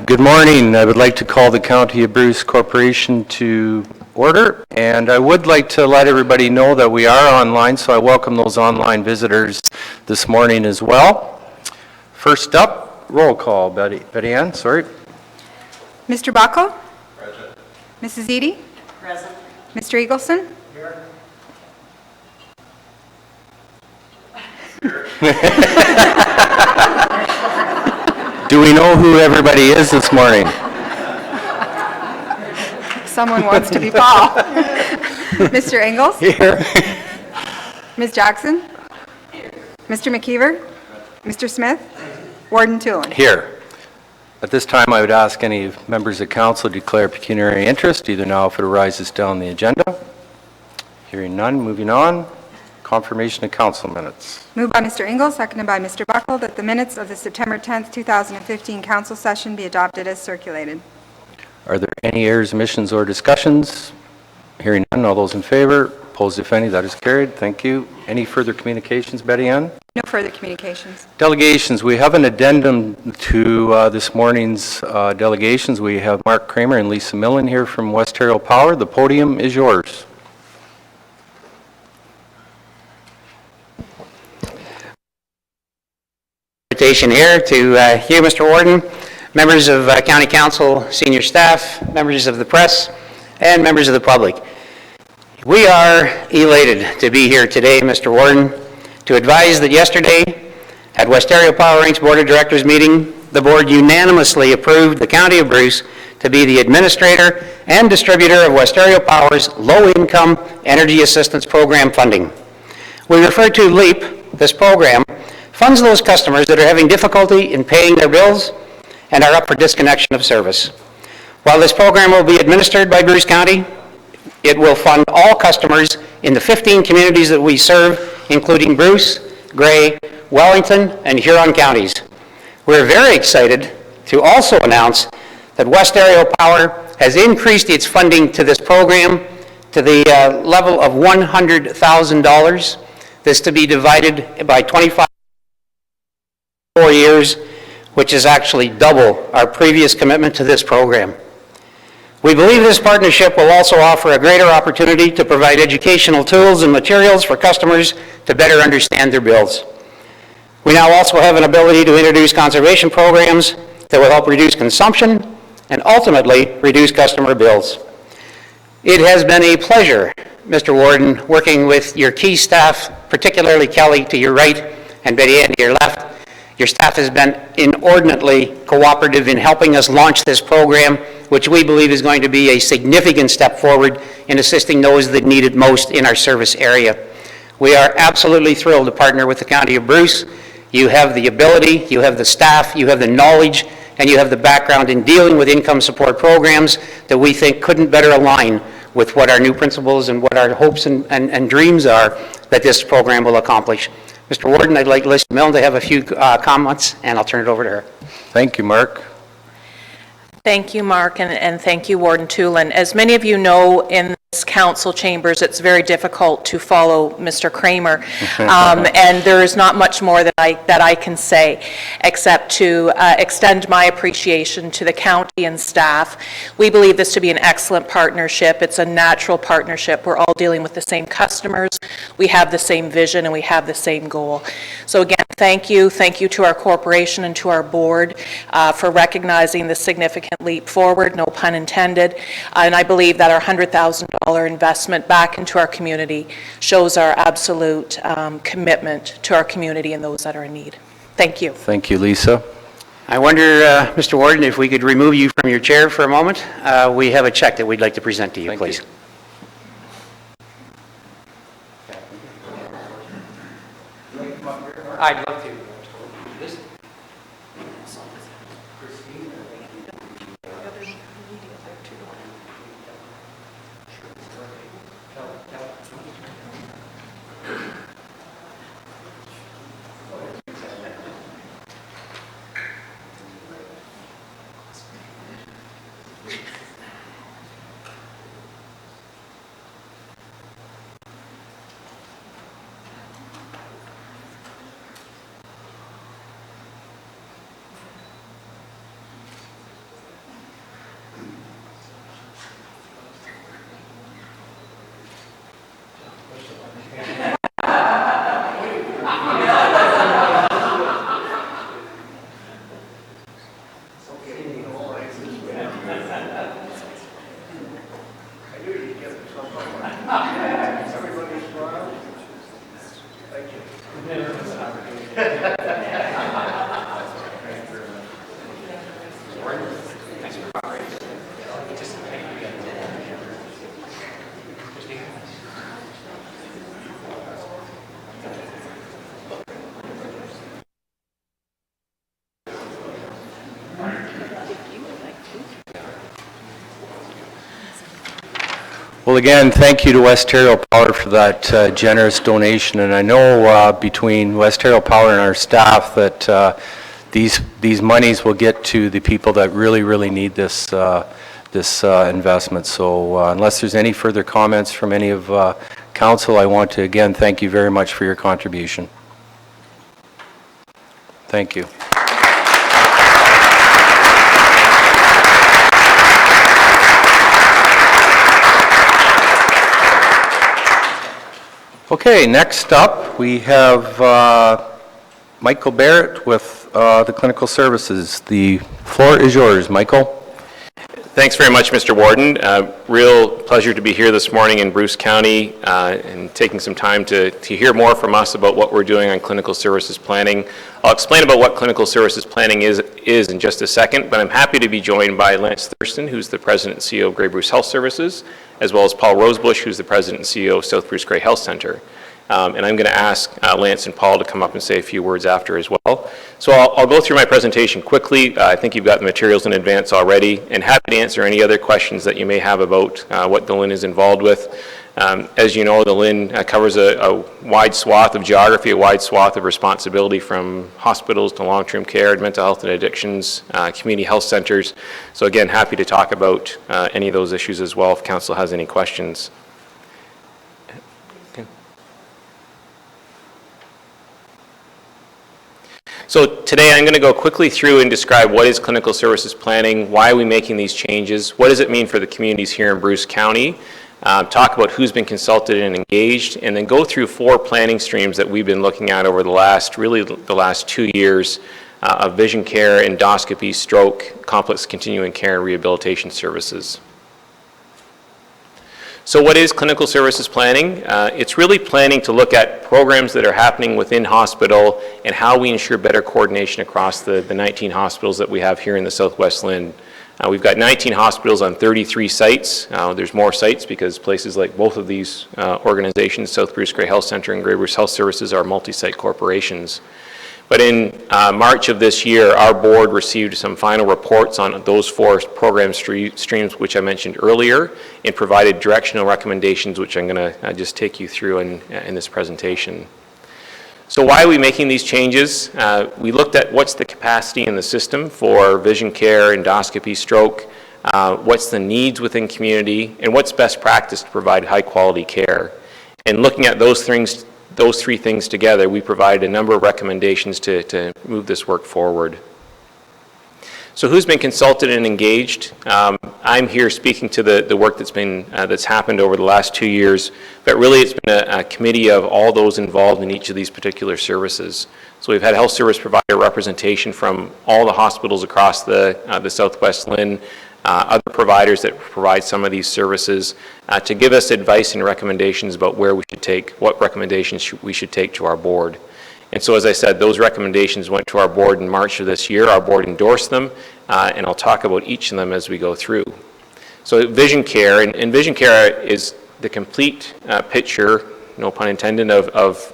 Good morning. I would like to call the County of Bruce Corporation to order, and I would like to let everybody know that we are online, so I welcome those online visitors this morning as well. First up, roll call. Betty Ann, sorry. Mr. Bacco? Present. Mrs. Eady? Present. Mr. Eagleson? Here. Do we know who everybody is this morning? Someone wants to be Paul. Mr. Engels? Here. Ms. Jackson? Mr. McKeever? Mr. Smith? Warden Tulin? Here. At this time, I would ask any members of council to declare pecuniary interest, either now if it arises down the agenda. Hearing none, moving on. Confirmation of council minutes. Moved by Mr. Engels, seconded by Mr. Buckle, that the minutes of the September 10th, 2015 council session be adopted as circulated. Are there any errors, omissions, or discussions? Hearing none, all those in favor? Opposed, if any, that is carried. Thank you. Any further communications, Betty Ann? No further communications. Delegations. We have an addendum to this morning's delegations. We have Mark Kramer and Lisa Millen here from West Ontario Power. The podium is yours. Invitation here to you, Mr. Warden, members of County Council, senior staff, members of the press, and members of the public. We are elated to be here today, Mr. Warden, to advise that yesterday at West Ontario Power Inc.'s Board of Directors meeting, the board unanimously approved the County of Bruce to be the administrator and distributor of West Ontario Power's Low-Income Energy Assistance Program funding. We refer to LEAP. This program funds those customers that are having difficulty in paying their bills and are up for disconnection of service. While this program will be administered by Bruce County, it will fund all customers in the 15 communities that we serve, including Bruce, Grey, Wellington, and Huron counties. We're very excited to also announce that West Ontario Power has increased its funding to this program to the level of $100,000. This to be divided by 25 4 years, which is actually double our previous commitment to this program. We believe this partnership will also offer a greater opportunity to provide educational tools and materials for customers to better understand their bills. We now also have an ability to introduce conservation programs that will help reduce consumption and ultimately reduce customer bills. It has been a pleasure, Mr. Warden, working with your key staff, particularly Kelly to your right and Betty Ann to your left. Your staff has been inordinately cooperative in helping us launch this program, which we believe is going to be a significant step forward in assisting those that need it most in our service area. We are absolutely thrilled to partner with the County of Bruce. You have the ability, you have the staff, you have the knowledge, and you have the background in dealing with income support programs that we think couldn't better align with what our new principles and what our hopes and dreams are that this program will accomplish. Mr. Warden, I'd like Lisa Millen to have a few comments, and I'll turn it over to her. Thank you, Mark. Thank you, Mark, and thank you, Warden Tulin. As many of you know, in this council chambers, it's very difficult to follow Mr. Kramer, and there is not much more that I can say, except to extend my appreciation to the county and staff. We believe this to be an excellent partnership. It's a natural partnership. We're all dealing with the same customers. We have the same vision, and we have the same goal. So again, thank you. Thank you to our corporation and to our board for recognizing the significant leap forward, no pun intended. And I believe that our $100,000 investment back into our community shows our absolute commitment to our community and those that are in need. Thank you. Thank you, Lisa. I wonder, Mr. Warden, if we could remove you from your chair for a moment. We have a check that we'd like to present to you, please. I'd love to. Well, again, thank you to West Ontario Power for that generous donation, and I know between West Ontario Power and our staff that these monies will get to the people that really need this investment. So unless there's any further comments from any of council, I want to again thank you very much for your contribution. Thank you. Okay, next up, we have Michael Barrett with the Clinical Services. The floor is yours, Michael. Thanks very much, Mr. Warden. Real pleasure to be here this morning in Bruce County and taking some time to hear more from us about what we're doing on clinical services planning. I'll explain about what clinical services planning is in just a second, but I'm happy to be joined by Lance Thurston, who's the President and CEO of Grey Bruce Health Services, as well as Paul Rosebush, who's the President and CEO of South Bruce Grey Health Centre. And I'm going to ask Lance and Paul to come up and say a few words after as well. So I'll go through my presentation quickly. I think you've got the materials in advance already, and happy to answer any other questions that you may have about what the LHIN is involved with. As you know, the LHIN covers a wide swath of geography, a wide swath of responsibility, from hospitals to long-term care, mental health and addictions, community health centers. So again, happy to talk about any of those issues as well if council has any questions. So today I'm going to go quickly through and describe what is clinical services planning, why are we making these changes, what does it mean for the communities here in Bruce County, talk about who's been consulted and engaged, and then go through 4 planning streams that we've been looking at over the last 2 years of vision care, endoscopy, stroke, complex continuing care, and rehabilitation services. So what is clinical services planning? It's really planning to look at programs that are happening within hospital and how we ensure better coordination across the 19 hospitals that we have here in the Southwest LHIN. We've got 19 hospitals on 33 sites. There's more sites because places like both of these organizations, South Bruce Grey Health Centre and Grey Bruce Health Services, are multi-site corporations. But in March of this year, our board received some final reports on those 4 program streams which I mentioned earlier, and provided directional recommendations which I'm going to just take you through in this presentation. So why are we making these changes? We looked at what's the capacity in the system for vision care, endoscopy, stroke, what's the needs within community, and what's best practice to provide high quality care. And looking at those 3 things together, we provide a number of recommendations to move this work forward. So who's been consulted and engaged? I'm here speaking to the work that's happened over the last 2 years, but really it's been a committee of all those involved in each of these particular services. So we've had health service provider representation from all the hospitals across the Southwest LHIN, other providers that provide some of these services, to give us advice and recommendations about where we should take, what recommendations we should take to our board. And so, as I said, those recommendations went to our board in March of this year. Our board endorsed them, and I'll talk about each of them as we go through. So vision care, and vision care is the complete picture, no pun intended, of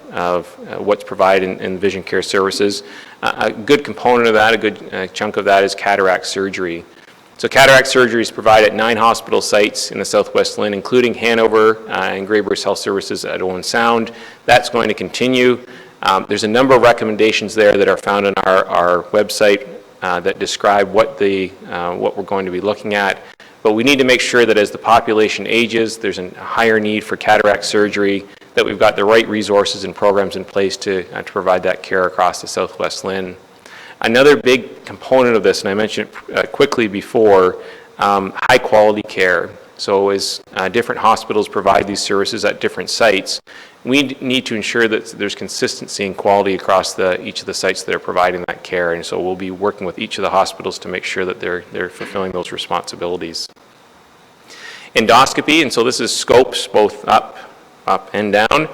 what's provided in vision care services. A good component of that, a good chunk of that, is cataract surgery. So cataract surgery is provided at 9 hospital sites in the Southwest LHIN, including Hanover and Grey Bruce Health Services at Owen Sound. That's going to continue. There's a number of recommendations there that are found on our website that describe what we're going to be looking at. But we need to make sure that as the population ages, there's a higher need for cataract surgery, that we've got the right resources and programs in place to provide that care across the Southwest LHIN. Another big component of this, and I mentioned it quickly before, high quality care. So as different hospitals provide these services at different sites, we need to ensure that there's consistency and quality across each of the sites that are providing that care. And so we'll be working with each of the hospitals to make sure that they're fulfilling those responsibilities. Endoscopy, and so this is scopes both up and down,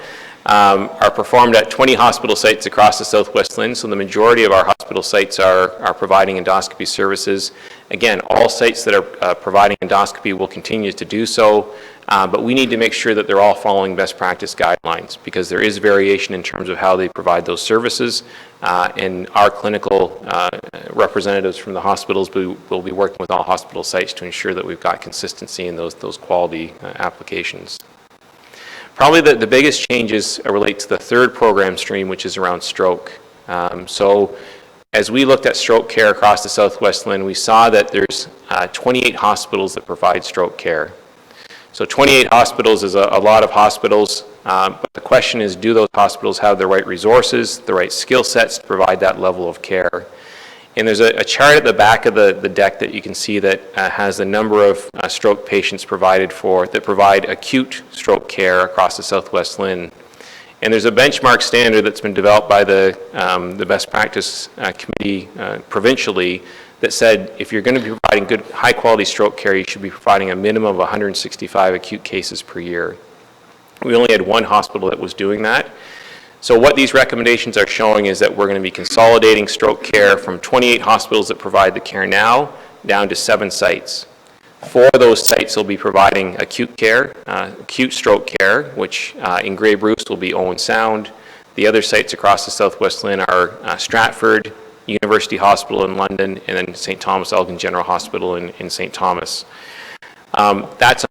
are performed at 20 hospital sites across the Southwest LHIN. So the majority of our hospitals hospital sites are providing endoscopy services. Again, all sites that are providing endoscopy will continue to do so, but we need to make sure that they're all following best practice guidelines, because there is variation in terms of how they provide those services, and our clinical representatives from the hospitals will be working with all hospital sites to ensure that we've got consistency in those quality applications. Probably the biggest changes relate to the third program stream, which is around stroke. So as we looked at stroke care across the Southwest LHIN, we saw that there's 28 hospitals that provide stroke care. So 28 hospitals is a lot of hospitals, but the question is, do those hospitals have the right resources, the right skill sets to provide that level of care? And there's a chart at the back of the deck that you can see that has the number of stroke patients that provide acute stroke care across the Southwest LHIN. And there's a benchmark standard that's been developed by the Best Practice Committee provincially that said if you're going to be providing good, high-quality stroke care, you should be providing a minimum of 165 acute cases per year. We only had one hospital that was doing that. So what these recommendations are showing is that we're going to be consolidating stroke care from 28 hospitals that provide the care now down to 7 sites. 4 of those sites will be providing acute care, acute stroke care, which in Grey Bruce will be Owen Sound. The other sites across the Southwest LHIN are Stratford, University Hospital in London, and then St. Thomas Elgin General Hospital in St. Thomas. That's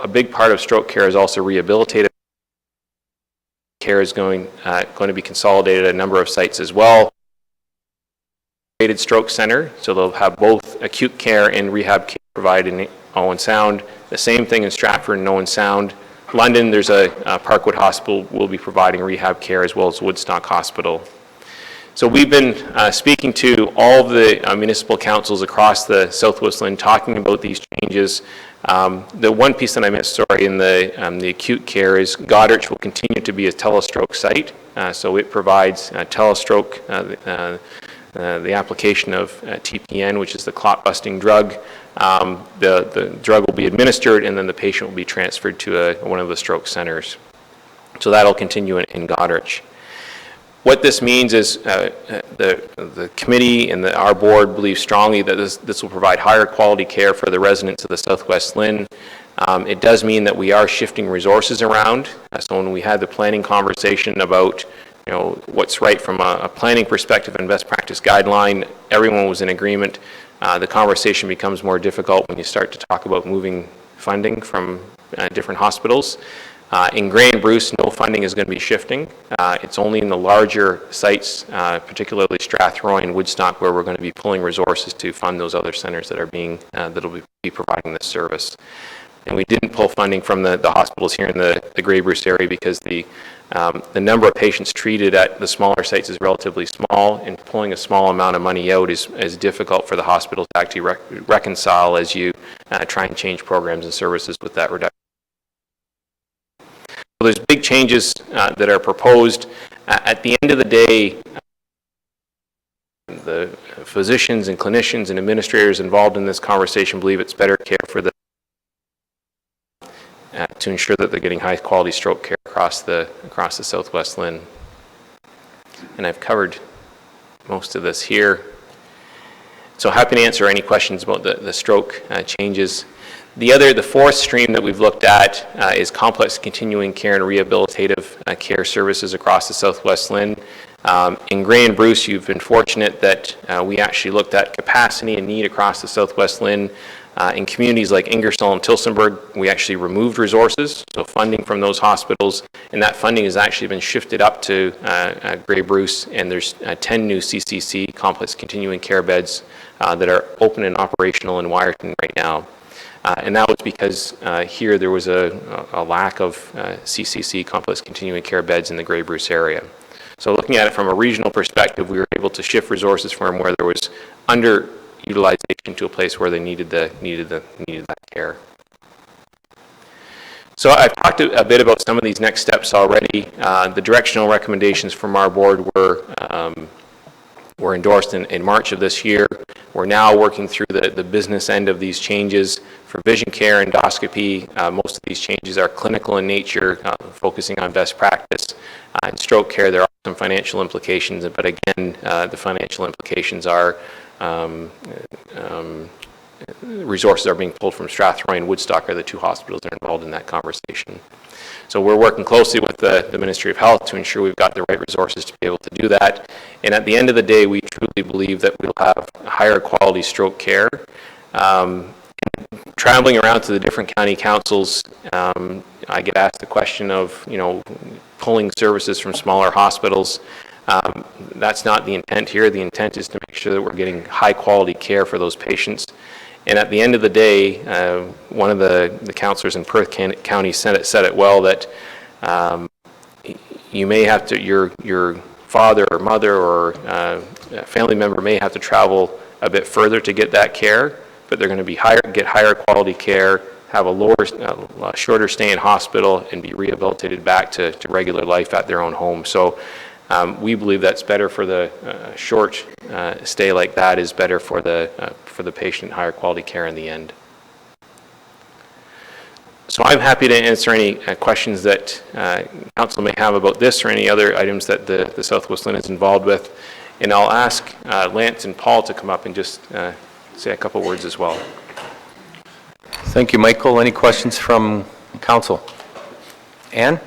a big part of stroke care is also rehabilitative care is going to be consolidated at a number of sites as well. Stroke center, so they'll have both acute care and rehab care provided in Owen Sound. The same thing in Stratford and Owen Sound. London, there's a Parkwood Hospital will be providing rehab care, as well as Woodstock Hospital. So we've been speaking to all of the municipal councils across the Southwest LHIN, talking about these changes. The one piece that I missed, sorry, in the acute care is Goderich will continue to be a telestroke site. So it provides telestroke, the application of TPN, which is the clot-busting drug. The drug will be administered, and then the patient will be transferred to one of the stroke centers. So that'll continue in Goderich. What this means is the committee and our board believe strongly that this will provide higher quality care for the residents of the Southwest LHIN. It does mean that we are shifting resources around. So when we had the planning conversation about what's right from a planning perspective and best practice guideline, everyone was in agreement. The conversation becomes more difficult when you start to talk about moving funding from different hospitals. In Grey and Bruce, no funding is going to be shifting. It's only in the larger sites, particularly Strathroy and Woodstock, where we're going to be pulling resources to fund those other centers that are that'll be providing this service. And we didn't pull funding from the hospitals here in the Grey Bruce area because the number of patients treated at the smaller sites is relatively small, and pulling a small amount of money out is difficult for the hospital to actually reconcile as you try and change programs and services with that reduction. So there's big changes that are proposed. At the end of the day, the physicians and clinicians and administrators involved in this conversation believe it's better care for the to ensure that they're getting high quality stroke care across the Southwest LHIN. And I've covered most of this here. So happy to answer any questions about the stroke changes. The fourth stream that we've looked at is complex continuing care and rehabilitative care services across the Southwest LHIN. In Grey and Bruce, you've been fortunate that we actually looked at capacity and need across the Southwest LHIN. In communities like Ingersoll and Tillsonburg, we actually removed resources, so funding from those hospitals, and that funding has actually been shifted up to Grey Bruce, and there's 10 new CCC, complex continuing care beds, that are open and operational in Wyerton right now. And that was because here there was a lack of CCC, complex continuing care beds in the Grey Bruce area. So looking at it from a regional perspective, we were able to shift resources from where there was underutilization to a place where they needed that care. So I've talked a bit about some of these next steps already. The directional recommendations from our board were endorsed in March of this year. We're now working through the business end of these changes. For vision care, endoscopy, most of these changes are clinical in nature, focusing on best practice. In stroke care, there are some financial implications, but again, the financial implications are resources are being pulled from Strathroy and Woodstock are the two hospitals that are involved in that conversation. So we're working closely with the Ministry of Health to ensure we've got the right resources to be able to do that. And at the end of the day, we truly believe that we'll have higher quality stroke care. Traveling around to the different county councils, I get asked the question of, pulling services from smaller hospitals. That's not the intent here. The intent is to make sure that we're getting high quality care for those patients. And at the end of the day, one of the councillors in Perth County said it well, that you may have to, your father or mother or a family member may have to travel a bit further to get that care, but they're going to get higher quality care, have a shorter stay in hospital, and be rehabilitated back to regular life at their own home. So we believe that's better for the short stay like that is better for the patient, higher quality care in the end. So I'm happy to answer any questions that council may have about this or any other items that the Southwest LHIN is involved with. And I'll ask Lance and Paul to come up and just say a couple words as well. Thank you, Michael. Any questions from council? Ann?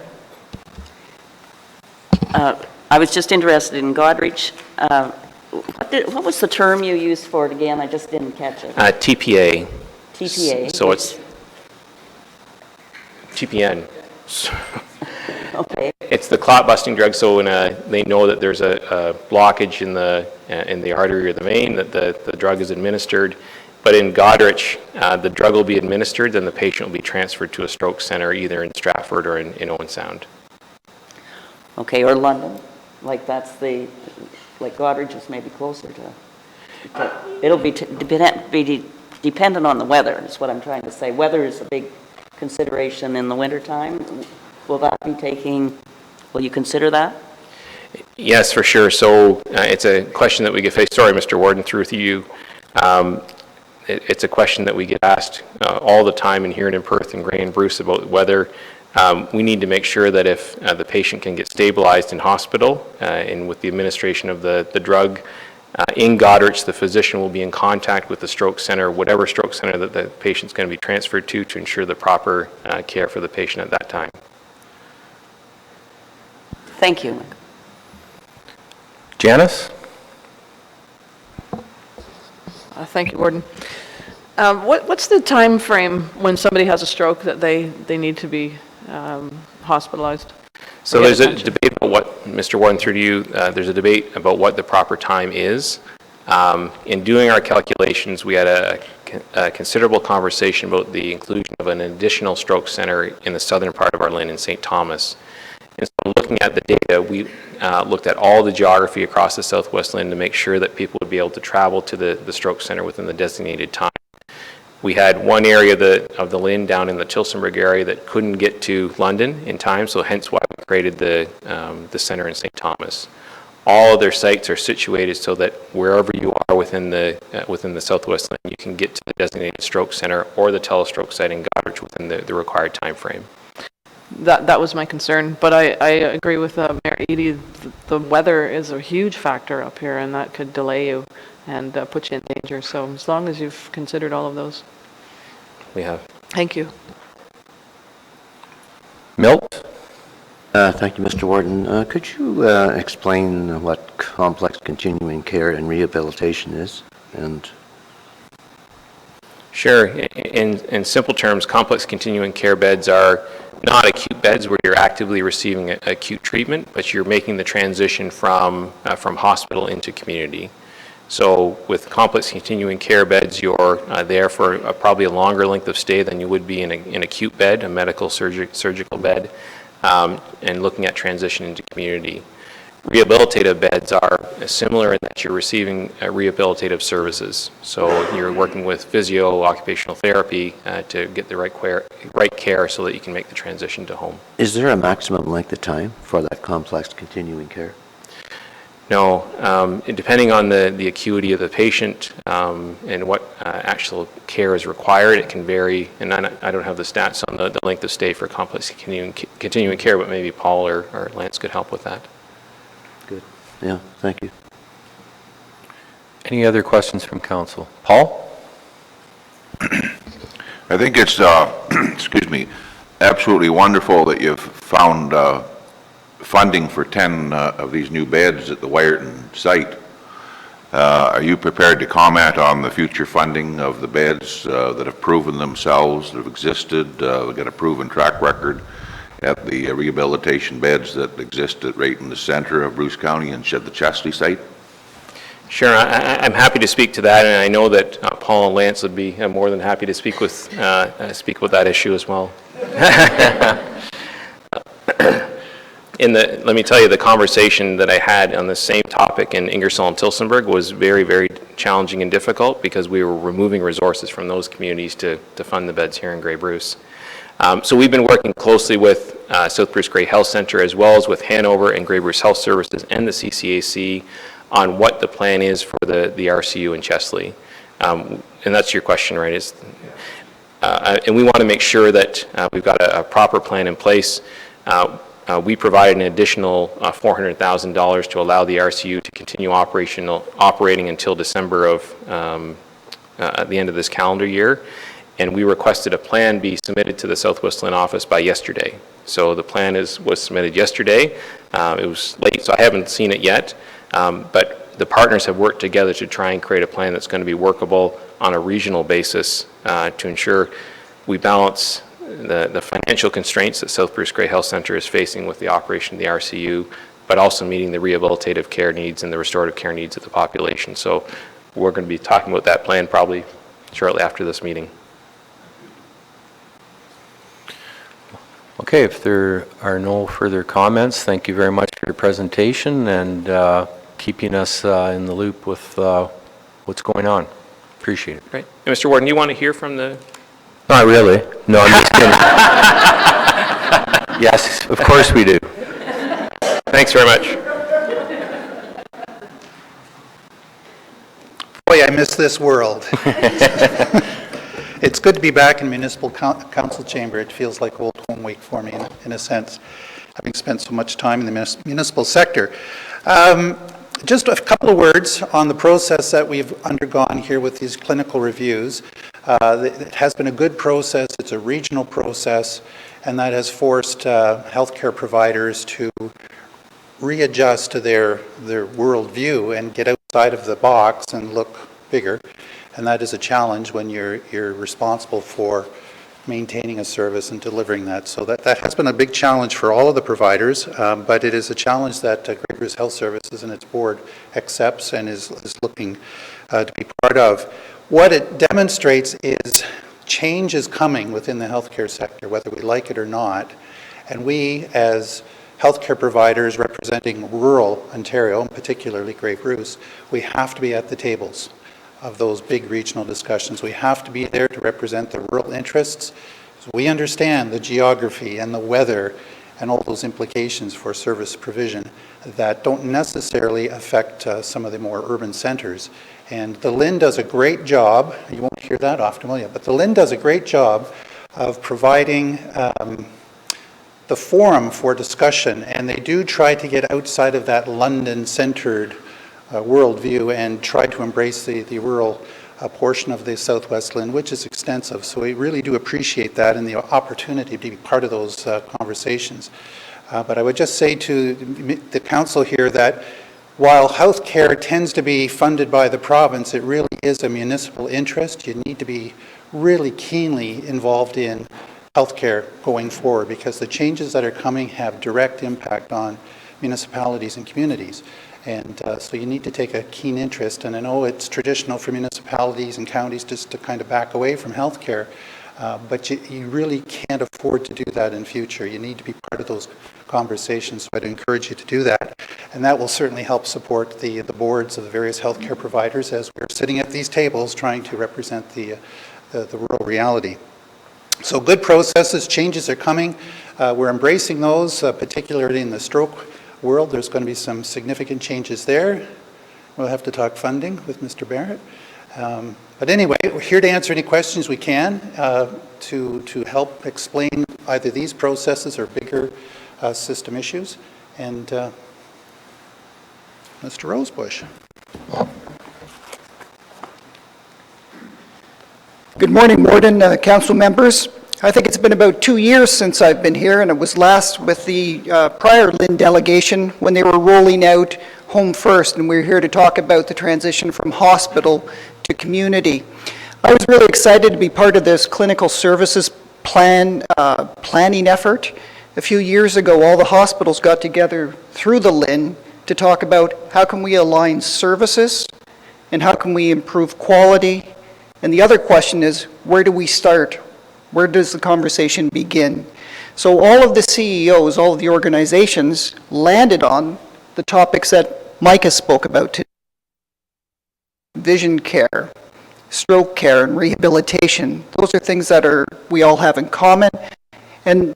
I was just interested in Goderich. What was the term you used for it again? I just didn't catch it. TPA. TPA. So it's TPN. Okay. It's the clot busting drug. So when they know that there's a blockage in the artery or the vein, that the drug is administered. But in Goderich, the drug will be administered, then the patient will be transferred to a stroke center either in Stratford or in Owen Sound. Okay, or London, like Goderich is maybe closer to it'll be dependent on the weather, is what I'm trying to say. Weather is a big consideration in the wintertime. Will you consider that? Yes, for sure. So it's a question that we get faced. Sorry, Mr. Warden, through you. It's a question that we get asked all the time in here in Perth and Gray and Bruce about whether we need to make sure that if the patient can get stabilized in hospital and with the administration of the drug in Goderich, the physician will be in contact with the stroke center, whatever stroke center that the patient's going to be transferred to ensure the proper care for the patient at that time. Thank you. Janice? Thank you, Warden. What's the time frame when somebody has a stroke that they need to be hospitalized? So there's a debate about what, Mr. Warden, through to you, there's a debate about what the proper time is. In doing our calculations, we had a considerable conversation about the inclusion of an additional stroke center in the southern part of our LHIN in St. Thomas. And so looking at the data, we looked at all the geography across the Southwest LHIN to make sure that people would be able to travel to the stroke center within the designated time. We had one area of the LHIN down in the Tillsonburg area that couldn't get to London in time, so hence why we created the center in St. Thomas. All of their sites are situated so that wherever you are within the Southwest LHIN, you can get to the designated stroke center or the telestroke site in Goderich within the required time frame. That was my concern, but I agree with Mayor Eadie. The weather is a huge factor up here, and that could delay you and put you in danger. So as long as you've considered all of those. We have. Thank you. Milt? Thank you, Mr. Warden. Could you explain what complex continuing care and rehabilitation is? And Sure. In simple terms, complex continuing care beds are not acute beds where you're actively receiving acute treatment, but you're making the transition from hospital into community. So with complex continuing care beds, you're there for probably a longer length of stay than you would be in an acute bed, a medical surgical bed, and looking at transition into community. Rehabilitative beds are similar in that you're receiving rehabilitative services. So you're working with physio, occupational therapy to get the right care so that you can make the transition to home. is there a maximum length of time for that complex continuing care? No, depending on the acuity of the patient and what actual care is required, it can vary, and I don't have the stats on the length of stay for complex continuing care, but maybe Paul or Lance could help with that. Good. Yeah, thank you. Any other questions from council? Paul? I think it's, excuse me, absolutely wonderful that you've found funding for 10 of these new beds at the Wyerton site. Are you prepared to comment on the future funding of the beds that have proven themselves, that have existed, got a proven track record at the rehabilitation beds that exist right in the center of Bruce County and the Chesley site? Sure, I'm happy to speak to that, and I know that Paul and Lance would be more than happy to speak with that issue as well. Let me tell you, the conversation that I had on the same topic in Ingersoll and Tillsonburg was very, very challenging and difficult because we were removing resources from those communities to fund the beds here in Grey Bruce. So we've been working closely with South Bruce Grey Health Centre as well as with Hanover and Grey Bruce Health Services and the CCAC on what the plan is for the RCU in Chesley. And that's your question, right? And we want to make sure that we've got a proper plan in place. We provided an additional $400,000 to allow the RCU to continue operating until December of the end of this calendar year. And we requested a plan be submitted to the Southwest Lynn office by yesterday. So the plan was submitted yesterday. It was late, so I haven't seen it yet. But the partners have worked together to try and create a plan that's going to be workable on a regional basis to ensure we balance the financial constraints that South Bruce Grey Health Centre is facing with the operation of the RCU, but also meeting the rehabilitative care needs and the restorative care needs of the population. So we're going to be talking about that plan probably shortly after this meeting. Okay, if there are no further comments, thank you very much for your presentation and keeping us in the loop with what's going on. Appreciate it. Right. And Mr. Warden, you want to hear from the... Not really. No, I'm just kidding. Yes, of course we do. Thanks very much. Boy, I miss this world. It's good to be back in Municipal Council Chamber. It feels like old home week for me in a sense, having spent so much time in the municipal sector. Just a couple of words on the process that we've undergone here with these clinical reviews. It has been a good process. It's a regional process, and that has forced healthcare providers to readjust to their worldview and get outside of the box and look bigger. And that is a challenge when you're responsible for maintaining a service and delivering that. So that has been a big challenge for all of the providers, but it is a challenge that Grey Bruce Health Services and its board accepts and is looking to be part of. What it demonstrates is change is coming within the healthcare sector, whether we like it or not. And we, as healthcare providers representing rural Ontario, and particularly Grey Bruce, we have to be at the tables of those big regional discussions. We have to be there to represent the rural interests. So we understand the geography and the weather and all those implications for service provision that don't necessarily affect some of the more urban centers. And the LHIN does a great job, you won't hear that often, will you? But the LHIN does a great job of providing the forum for discussion, and they do try to get outside of that London-centered worldview and try to embrace the rural portion of the Southwest LHIN, which is extensive. So we really do appreciate that and the opportunity to be part of those conversations. But I would just say to the council here that while healthcare tends to be funded by the province, it really is a municipal interest. You need to be really keenly involved in healthcare going forward because the changes that are coming have direct impact on municipalities and communities. And so you need to take a keen interest, and I know it's traditional for municipalities and counties just to kind of back away from healthcare, but you really can't afford to do that in future. You need to be part of those conversations, so I'd encourage you to do that. And that will certainly help support the boards of the various healthcare providers as we're sitting at these tables trying to represent the rural reality. So good processes, changes are coming. We're embracing those, particularly in the stroke world, there's going to be some significant changes there. We'll have to talk funding with Mr. Barrett. But anyway, we're here to answer any questions we can to help explain either these processes or bigger system issues. And Mr. Rosebush. Good morning, Warden, council members. I think it's been about 2 years since I've been here, and it was last with the prior Lynn delegation when they were rolling out Home First, and we were here to talk about the transition from hospital to community. I was really excited to be part of this clinical services planning effort. A few years ago, all the hospitals got together through the Lynn to talk about how can we align services and how can we improve quality. And the other question is, where do we start? Where does the conversation begin? So all of the CEOs, all of the organizations landed on the topics that Micah spoke about today. Vision care, stroke care, and rehabilitation. Those are things that we all have in common. And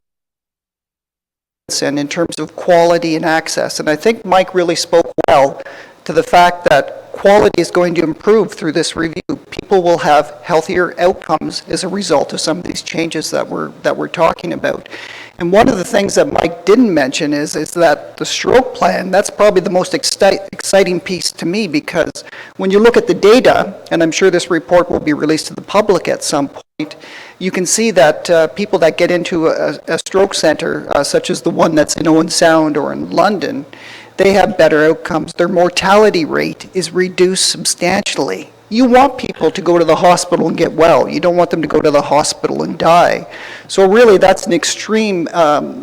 in terms of quality and access. And I think Mike really spoke well to the fact that quality is going to improve through this review. People will have healthier outcomes as a result of some of these changes that we're talking about. And one of the things that Mike didn't mention is that the stroke plan, that's probably the most exciting piece to me, because when you look at the data, and I'm sure this report will be released to the public at some point, you can see that people that get into a stroke center, such as the one that's in Owen Sound or in London, they have better outcomes. Their mortality rate is reduced substantially. You want people to go to the hospital and get well. You don't want them to go to the hospital and die. So really, that's an extreme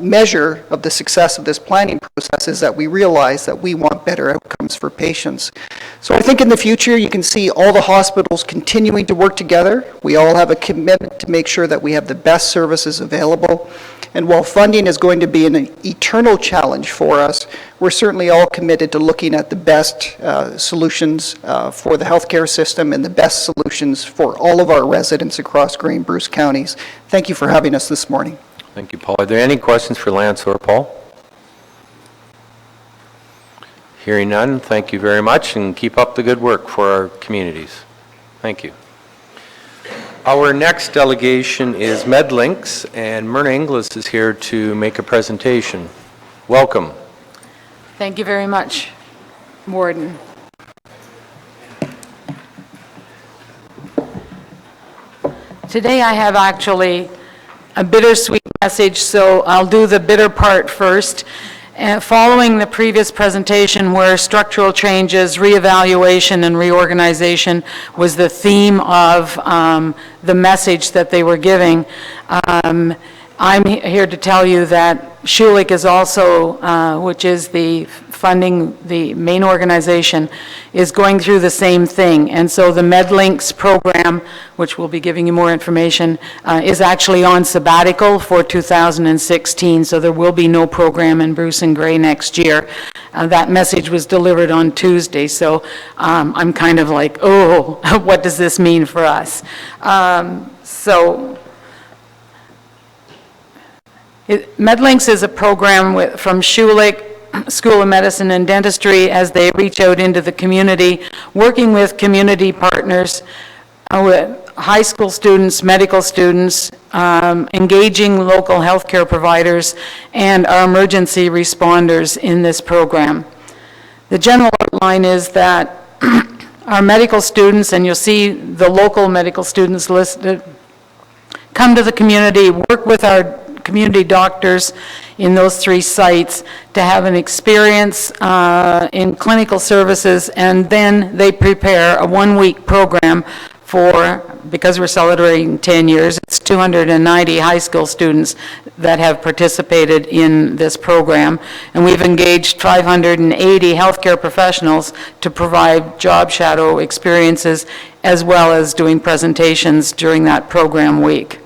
measure of the success of this planning process, is that we realize that we want better outcomes for patients. So I think in the future, you can see all the hospitals continuing to work together. We all have a commitment to make sure that we have the best services available. And while funding is going to be an eternal challenge for us, we're certainly all committed to looking at the best solutions for the healthcare system and the best solutions for all of our residents across Grey and Bruce counties. Thank you for having us this morning. Thank you, Paul. Are there any questions for Lance or Paul? Hearing none, thank you very much, and keep up the good work for our communities. Thank you. Our next delegation is MedLinks, and Myrna Inglis is here to make a presentation. Welcome. Thank you very much, Warden. Today I have actually a bittersweet message, so I'll do the bitter part first. Following the previous presentation where structural changes, reevaluation, and reorganization was the theme of the message that they were giving, I'm here to tell you that Schulich is also, which is the funding, the main organization, is going through the same thing. And so the MedLinks program, which we'll be giving you more information, is actually on sabbatical for 2016, so there will be no program in Bruce and Grey next year. That message was delivered on Tuesday, so I'm kind of like, oh, what does this mean for us? MedLinks is a program from Schulich School of Medicine and Dentistry as they reach out into the community, working with community partners, with high school students, medical students, engaging local healthcare providers, and our emergency responders in this program. The general outline is that our medical students, and you'll see the local medical students listed, come to the community, work with our community doctors in those 3 sites to have an experience in clinical services, and then they prepare a 1-week program for, because we're celebrating 10 years, it's 290 high school students that have participated in this program, and we've engaged 580 healthcare professionals to provide job shadow experiences as well as doing presentations during that program week.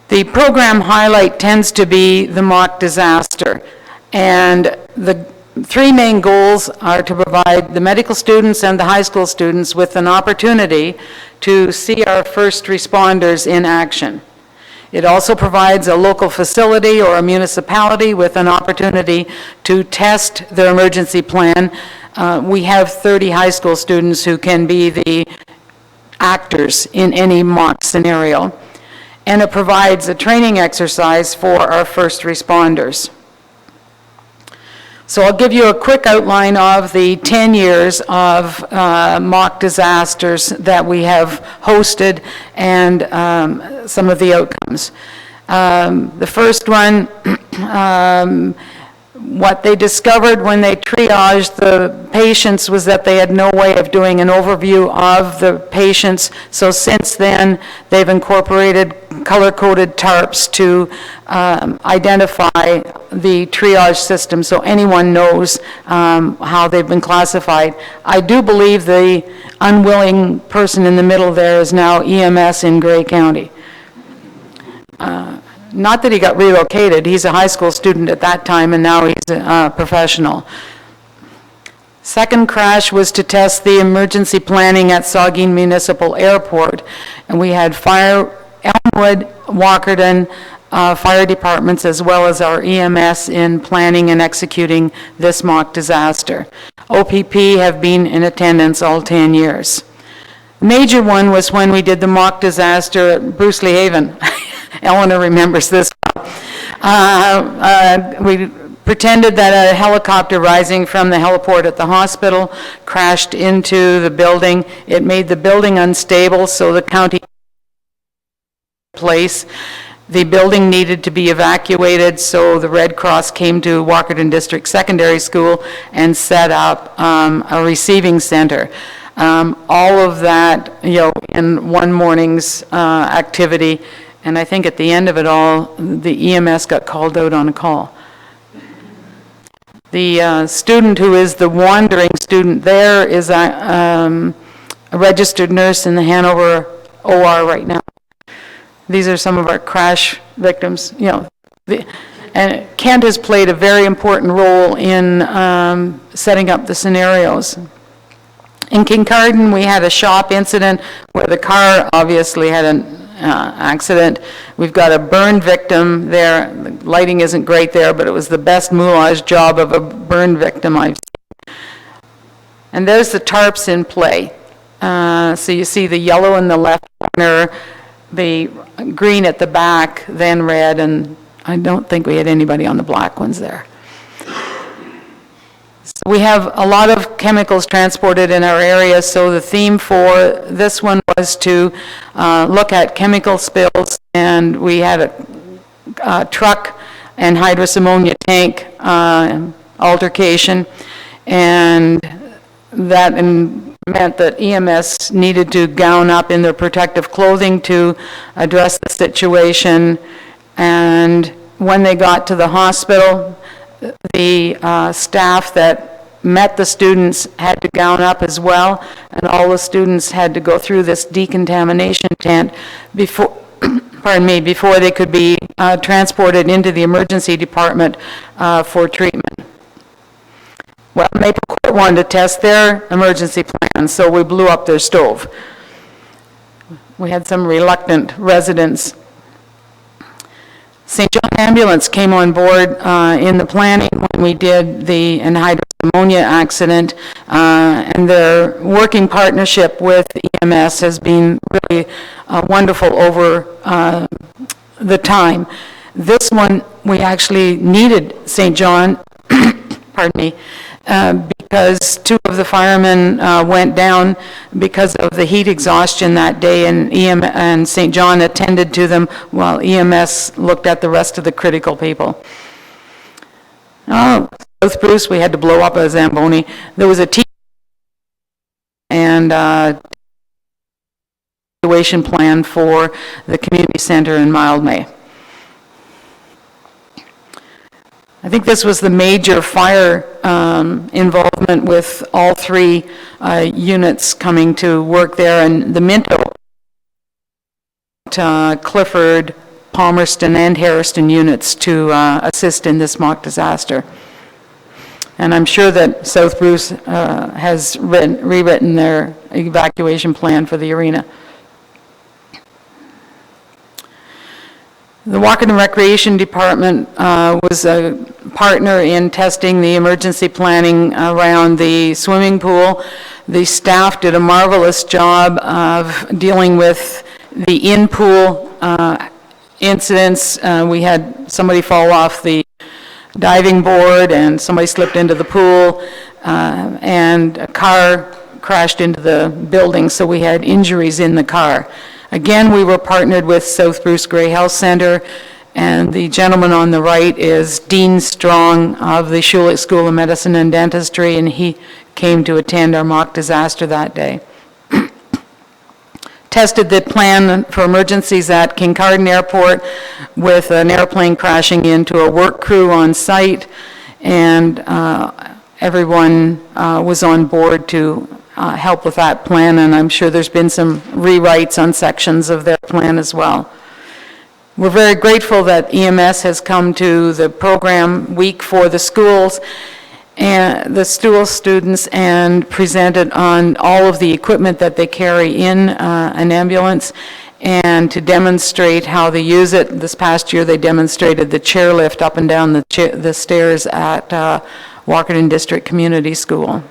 The program highlight tends to be the mock disaster, and the 3 main goals are to provide the medical students and the high school students with an opportunity to see our first responders in action. It also provides a local facility or a municipality with an opportunity to test their emergency plan. We have 30 high school students who can be the actors in any mock scenario. And it provides a training exercise for our first responders. So I'll give you a quick outline of the 10 years of mock disasters that we have hosted and some of the outcomes. The first one, what they discovered when they triaged the patients was that they had no way of doing an overview of the patients. So since then, they've incorporated color-coded tarps to identify the triage system so anyone knows how they've been classified. I do believe the unwilling person in the middle there is now EMS in Grey County. Not that he got relocated, he's a high school student at that time and now he's a professional. Second crash was to test the emergency planning at Saugeen Municipal Airport, and we had Elmwood, Walkerton, fire departments as well as our EMS in planning and executing this mock disaster. OPP have been in attendance all 10 years. The major one was when we did the mock disaster at Bruce Lee Haven. Eleanor remembers this. We pretended that a helicopter rising from the heliport at the hospital crashed into the building. It made the building unstable, so the county place. The building needed to be evacuated, so the Red Cross came to Walkerton District Secondary School and set up a receiving center. All of that, in one morning's activity. And I think at the end of it all, the EMS got called out on a call. The student who is the wandering student there is a registered nurse in the Hanover OR right now. These are some of our crash victims, and Kent has played a very important role in setting up the scenarios. In Kincardine, we had a shop incident where the car obviously had an accident. We've got a burn victim there. The lighting isn't great there, but it was the best moulage job of a burn victim I've seen. And there's the tarps in play. So you see the yellow in the left corner, the green at the back, then red, and I don't think we had anybody on the black ones there. So we have a lot of chemicals transported in our area, so the theme for this one was to look at chemical spills, and we had a truck and hydrous ammonia tank altercation, and that meant that EMS needed to gown up in their protective clothing to address the situation. And when they got to the hospital, the staff that met the students had to gown up as well, and all the students had to go through this decontamination tent before, before they could be transported into the emergency department for treatment. Well, Maple Court wanted to test their emergency plan, so we blew up their stove. We had some reluctant residents. St. John Ambulance came on board in the planning when we did the anhydrous ammonia accident, and their working partnership with EMS has been really wonderful over the time. This one, we actually needed St. John, pardon me, because two of the firemen went down because of the heat exhaustion that day, and St. John attended to them while EMS looked at the rest of the critical people. South Bruce, we had to blow up a Zamboni. There was a and evacuation plan for the community center in Mildmay. I think this was the major fire involvement with all three units coming to work there, and the Minto, Clifford, Palmerston, and Harriston units to assist in this mock disaster. And I'm sure that South Bruce has rewritten their evacuation plan for the arena. The Walkerton Recreation Department was a partner in testing the emergency planning around the swimming pool. The staff did a marvelous job of dealing with the in-pool incidents. We had somebody fall off the diving board, and somebody slipped into the pool, and a car crashed into the building, so we had injuries in the car. Again, we were partnered with South Bruce Gray Health Center, and the gentleman on the right is Dean Strong of the Schulich School of Medicine and Dentistry, and he came to attend our mock disaster that day. Tested the plan for emergencies at Kincardine Airport with an airplane crashing into a work crew on site, and everyone was on board to help with that plan, and I'm sure there's been some rewrites on sections of their plan as well. We're very grateful that EMS has come to the program week for the schools and the school students and presented on all of the equipment that they carry in an ambulance and to demonstrate how they use it. This past year they demonstrated the chairlift up and down the stairs at Walkerton District Community School.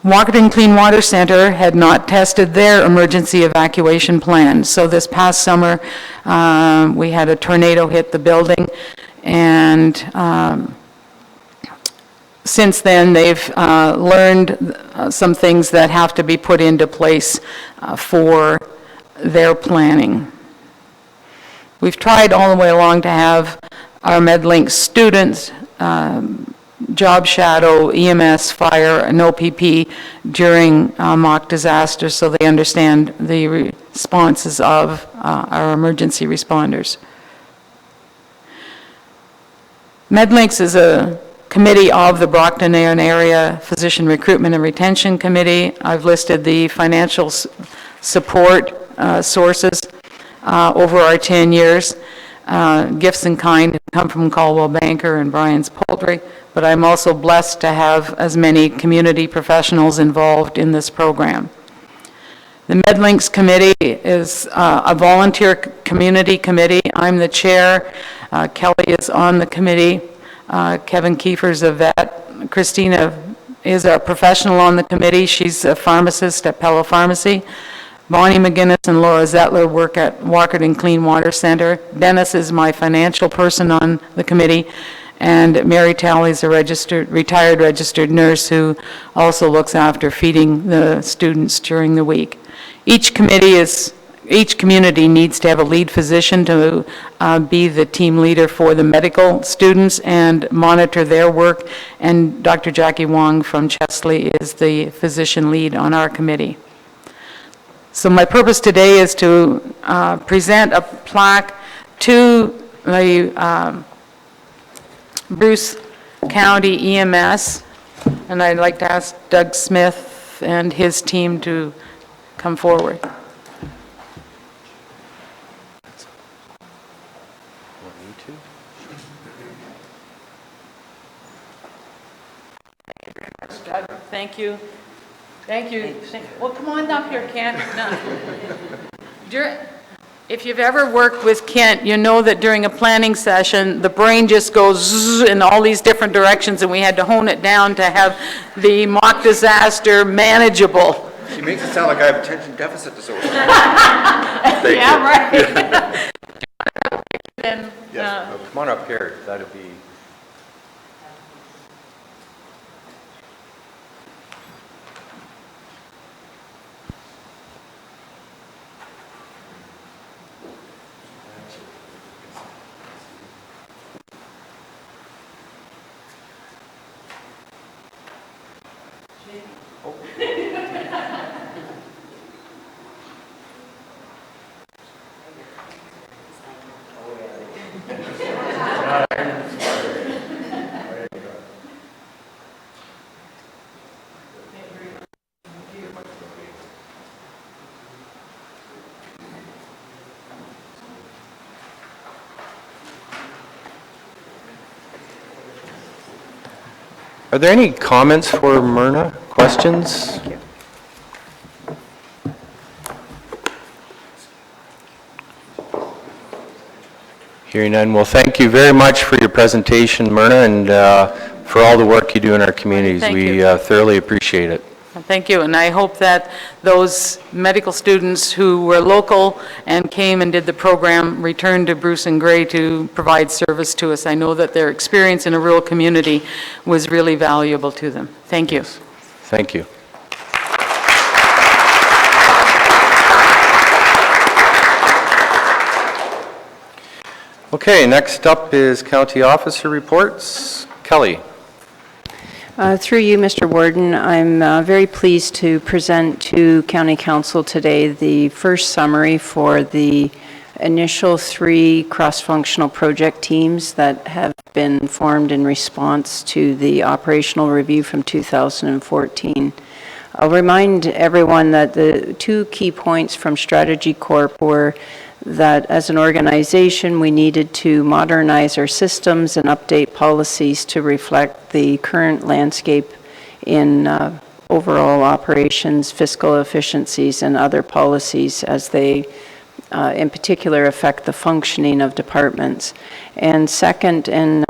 Walkerton Clean Water Center had not tested their emergency evacuation plan. So this past summer, we had a tornado hit the building, and since then they've learned some things that have to be put into place for their planning. We've tried all the way along to have our MedLink students job shadow EMS, fire, and OPP during mock disasters so they understand the responses of our emergency responders. MedLinks is a committee of the Brockton Area Physician Recruitment and Retention Committee. I've listed the financial support sources over our 10 years. Gifts in kind come from Caldwell Banker and Brian's Poultry, but I'm also blessed to have as many community professionals involved in this program. The MedLinks Committee is a volunteer community committee. I'm the chair. Kelly is on the committee. Kevin Kiefer's a vet. Christina is a professional on the committee. She's a pharmacist at Pella Pharmacy. Bonnie McGinnis and Laura Zettler work at Walkerton Clean Water Center. Dennis is my financial person on the committee, and Mary Talley is a retired registered nurse who also looks after feeding the students during the week. Each community needs to have a lead physician to be the team leader for the medical students and monitor their work, and Dr. Jackie Wong from Chesley is the physician lead on our committee. So my purpose today is to present a plaque to the Bruce County EMS, and I'd like to ask Doug Smith and his team to come forward. Doug, thank you. Thank you. Well, come on up here, Kent. No. If you've ever worked with Kent, you know that during a planning session, the brain just goes zzz in all these different directions, and we had to hone it down to have the mock disaster manageable. She makes it sound like I have attention deficit disorder. Yeah, right. Then, Yes, come on up here. That'd be... Are there any comments for Myrna? Questions? Hearing none, well, thank you very much for your presentation, Myrna, and for all the work you do in our communities. Thank We you. thoroughly appreciate it. Thank you, and I hope that those medical students who were local and came and did the program return to Bruce and Gray to provide service to us. I know that their experience in a rural community was really valuable to them. Thank you. Thank you. Okay, next up is county officer reports. Kelly. Through you, Mr. Warden, I'm very pleased to present to County Council today the first summary for the initial 3 cross-functional project teams that have been formed in response to the operational review from 2014. I'll remind everyone that the 2 key points from Strategy Corp were that as an organization, we needed to modernize our systems and update policies to reflect the current landscape in overall operations, fiscal efficiencies, and other policies as they, in particular, affect the functioning of departments. And second, and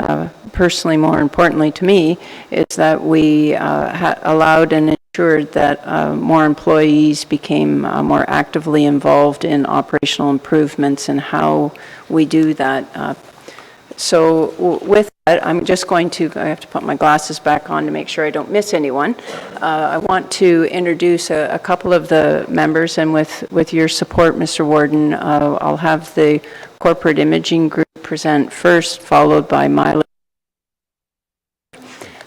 personally more importantly to me, is that we allowed and ensured that more employees became more actively involved in operational improvements and how we do that. So with that, I'm just going to, I have to put my glasses back on to make sure I don't miss anyone. I want to introduce a couple of the members, and with your support, Mr. Warden, I'll have the corporate imaging group present first, followed by Mileage.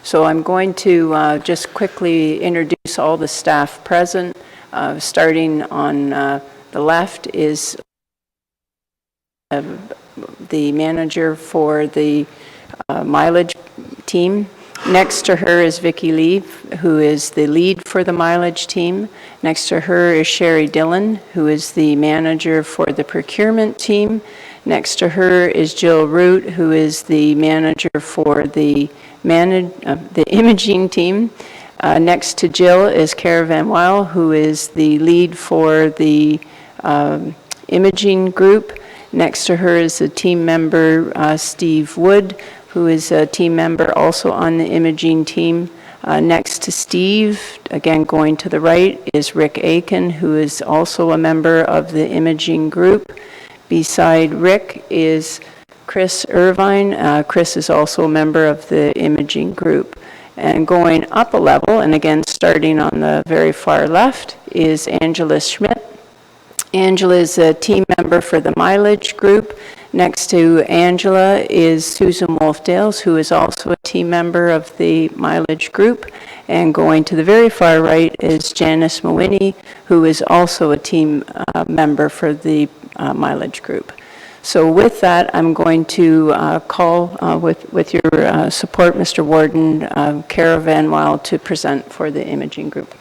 So I'm going to just quickly introduce all the staff present. Starting on the left is the manager for the mileage team. Next to her is Vicki Lee, who is the lead for the mileage team. Next to her is Sherry Dillon, who is the manager for the procurement team. Next to her is Jill Root, who is the manager for the imaging team. Next to Jill is Cara Van Weil, who is the lead for the imaging group. Next to her is a team member, Steve Wood, who is a team member also on the imaging team. Next to Steve, again going to the right, is Rick Aiken, who is also a member of the imaging group. Beside Rick is Chris Irvine. Chris is also a member of the imaging group. And going up a level, and again starting on the very far left, is Angela Schmidt. Angela is a team member for the mileage group. Next to Angela is Susan Wolf-Dales, who is also a team member of the mileage group. And going to the very far right is Janice Mawini, who is also a team member for the mileage group. So with that, I'm going to call, with your support, Mr. Warden, Cara Van Weil to present for the imaging group.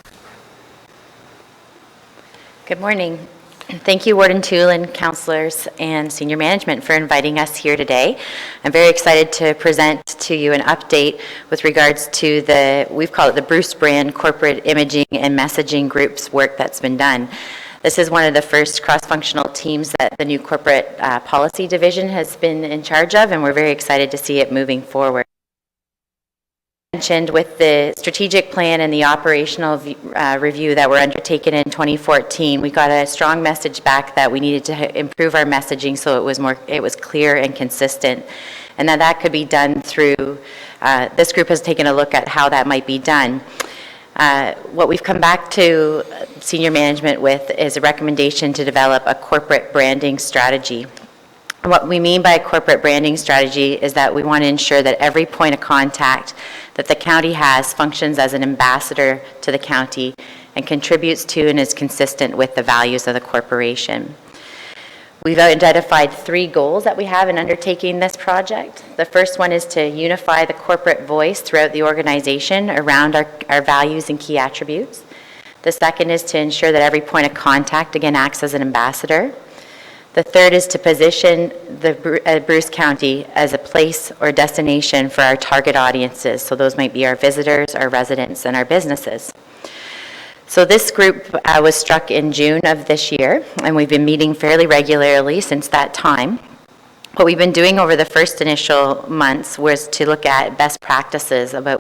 Good morning. Thank you, Warden Toolen, councilors, and senior management for inviting us here today. I'm very excited to present to you an update with regards to we've called it the Bruce Brand Corporate Imaging and Messaging Group's work that's been done. This is one of the first cross-functional teams that the new corporate policy division has been in charge of, and we're very excited to see it moving forward. Mentioned with the strategic plan and the operational review that were undertaken in 2014, we got a strong message back that we needed to improve our messaging so it was clear and consistent, and that could be done through. This group has taken a look at how that might be done. What we've come back to senior management with is a recommendation to develop a corporate branding strategy. And what we mean by a corporate branding strategy is that we want to ensure that every point of contact that the county has functions as an ambassador to the county and contributes to and is consistent with the values of the corporation. We've identified 3 goals that we have in undertaking this project. The first one is to unify the corporate voice throughout the organization around our values and key attributes. The second is to ensure that every point of contact, again, acts as an ambassador. The third is to position the Bruce County as a place or destination for our target audiences. So those might be our visitors, our residents, and our businesses. So this group was struck in June of this year, and we've been meeting fairly regularly since that time. What we've been doing over the first initial months was to look at best practices about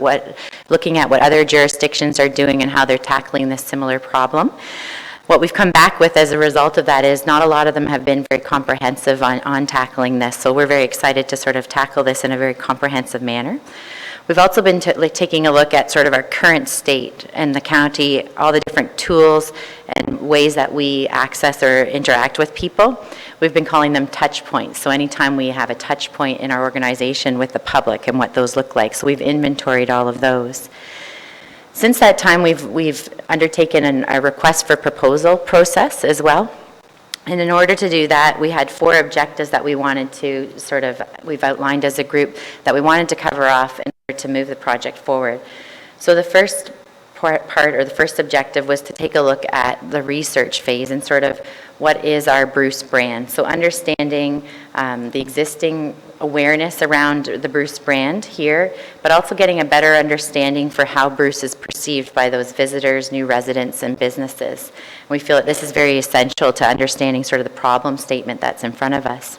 looking at what other jurisdictions are doing and how they're tackling this similar problem. What we've come back with as a result of that is not a lot of them have been very comprehensive on tackling this, so we're very excited to sort of tackle this in a very comprehensive manner. We've also been taking a look at sort of our current state and the county, all the different tools and ways that we access or interact with people. We've been calling them touch points. So anytime we have a touch point in our organization with the public and what those look like. So we've inventoried all of those. Since that time, we've undertaken a request for proposal process as well. And in order to do that, we had 4 objectives that we wanted to we've outlined as a group that we wanted to cover off in order to move the project forward. So the first part, or the first objective, was to take a look at the research phase and sort of what is our Bruce brand. So understanding the existing awareness around the Bruce brand here, but also getting a better understanding for how Bruce is perceived by those visitors, new residents, and businesses. And we feel that this is very essential to understanding sort of the problem statement that's in front of us.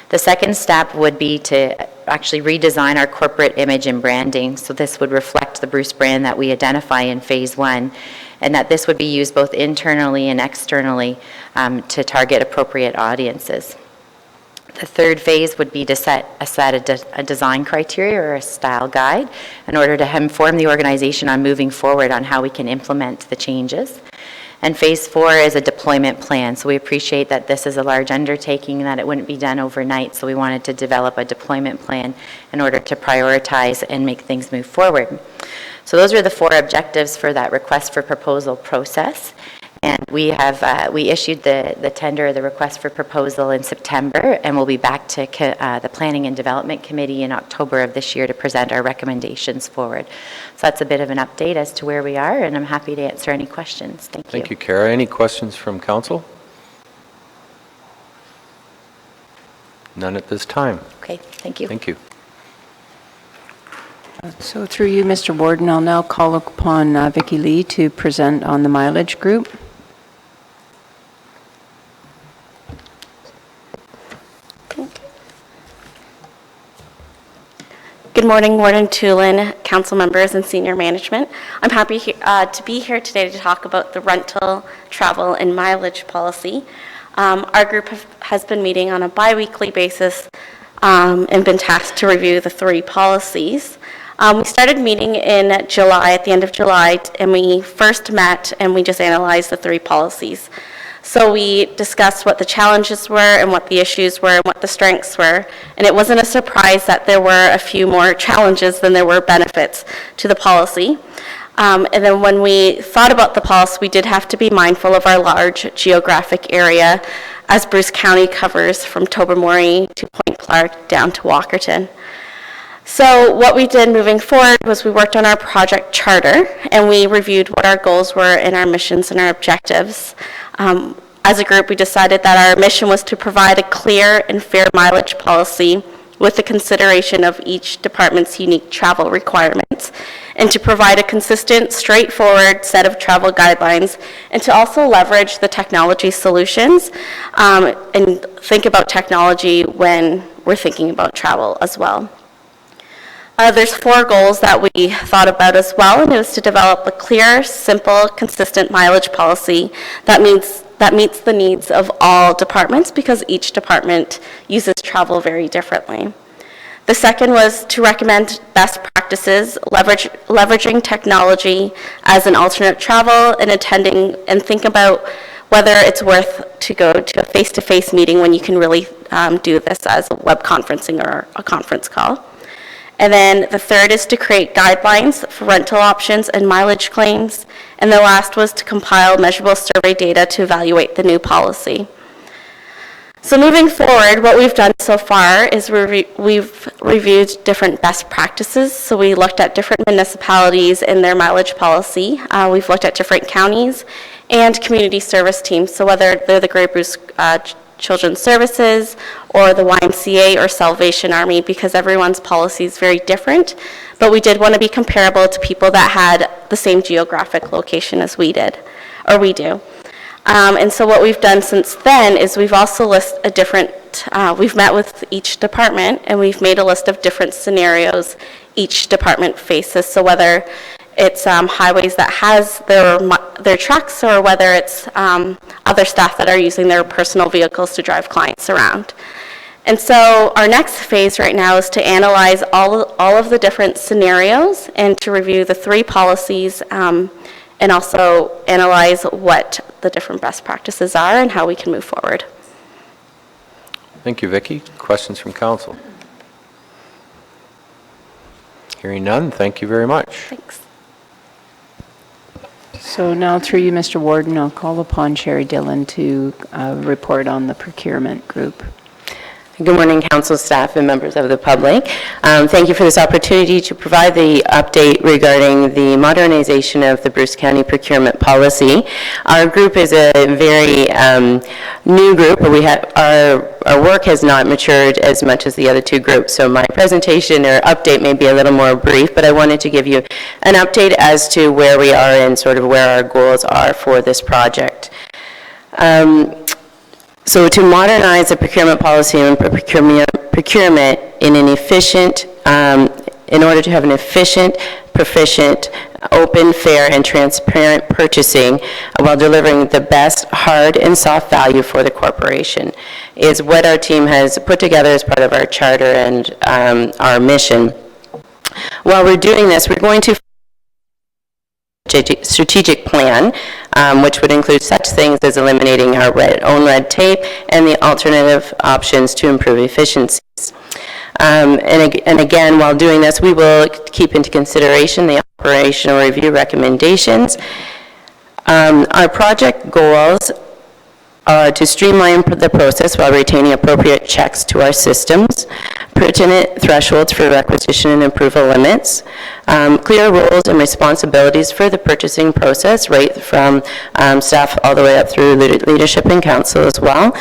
The second step would be to actually redesign our corporate image and branding. So this would reflect the Bruce brand that we identify in phase 1, and that this would be used both internally and externally to target appropriate audiences. The third phase would be to set a design criteria or a style guide in order to inform the organization on moving forward on how we can implement the changes. And phase 4 is a deployment plan. So we appreciate that this is a large undertaking and that it wouldn't be done overnight. So we wanted to develop a deployment plan in order to prioritize and make things move forward. So those are the 4 objectives for that request for proposal process. And we issued the tender, the request for proposal in September, and we'll be back to the Planning and Development Committee in October of this year to present our recommendations forward. So that's a bit of an update as to where we are, and I'm happy to answer any questions. Thank you. Thank you, Kara. Any questions from council? None at this time. Okay, thank you. Thank you. So through you, Mr. Warden, I'll now call upon Vicki Lee to present on the mileage group. Good morning, Warden Toolen, council members, and senior management. I'm happy to be here today to talk about the rental, travel, and mileage policy. Our group has been meeting on a bi-weekly basis and been tasked to review the 3 policies. We started meeting in July, at the end of July, and we first met and we just analyzed the 3 policies. So we discussed what the challenges were and what the issues were and what the strengths were. And it wasn't a surprise that there were a few more challenges than there were benefits to the policy. And then when we thought about the policy, we did have to be mindful of our large geographic area, as Bruce County covers from Tobermory to Point Clark down to Walkerton. So what we did moving forward was we worked on our project charter, and we reviewed what our goals were and our missions and our objectives. As a group, we decided that our mission was to provide a clear and fair mileage policy with the consideration of each department's unique travel requirements, and to provide a consistent, straightforward set of travel guidelines, and to also leverage the technology solutions and think about technology when we're thinking about travel as well. There's 4 goals that we thought about as well, and it was to develop a clear, simple, consistent mileage policy that meets the needs of all departments, because each department uses travel very differently. The second was to recommend best practices, leveraging technology as an alternate travel, and attending and think about whether it's worth to go to a face-to-face meeting when you can really do this as a web conferencing or a conference call. And then the third is to create guidelines for rental options and mileage claims. And the last was to compile measurable survey data to evaluate the new policy. So moving forward, what we've done so far is we've reviewed different best practices. So we looked at different municipalities and their mileage policy. We've looked at different counties and community service teams. So whether they're the Grey Bruce Children's Services or the YMCA or Salvation Army, because everyone's policy is very different, but we did want to be comparable to people that had the same geographic location as we did, or we do. And so what we've done since then is we've also listed a different, we've met with each department and we've made a list of different scenarios each department faces. So whether it's highways that has their trucks or whether it's other staff that are using their personal vehicles to drive clients around. And so our next phase right now is to analyze all of the different scenarios and to review the 3 policies and also analyze what the different best practices are and how we can move forward. Thank you, Vicki. Questions from council? Hearing none, thank you very much. Thanks. So now through you, Mr. Warden, I'll call upon Sherry Dillon to report on the procurement group. Good morning, council staff and members of the public. Thank you for this opportunity to provide the update regarding the modernization of the Bruce County procurement policy. Our group is a very new group, but our work has not matured as much as the other 2 groups. So my presentation or update may be a little more brief, but I wanted to give you an update as to where we are and sort of where our goals are for this project. So to modernize the procurement policy and procurement in an efficient, in order to have an efficient, proficient, open, fair, and transparent purchasing while delivering the best hard and soft value for the corporation is what our team has put together as part of our charter and our mission. While we're doing this, we're going to strategic plan, which would include such things as eliminating our own red tape and the alternative options to improve efficiencies. And again, while doing this, we will keep into consideration the operational review recommendations. Our project goals are to streamline the process while retaining appropriate checks to our systems, pertinent thresholds for requisition and approval limits, clear roles and responsibilities for the purchasing process, right from staff all the way up through leadership and council as well,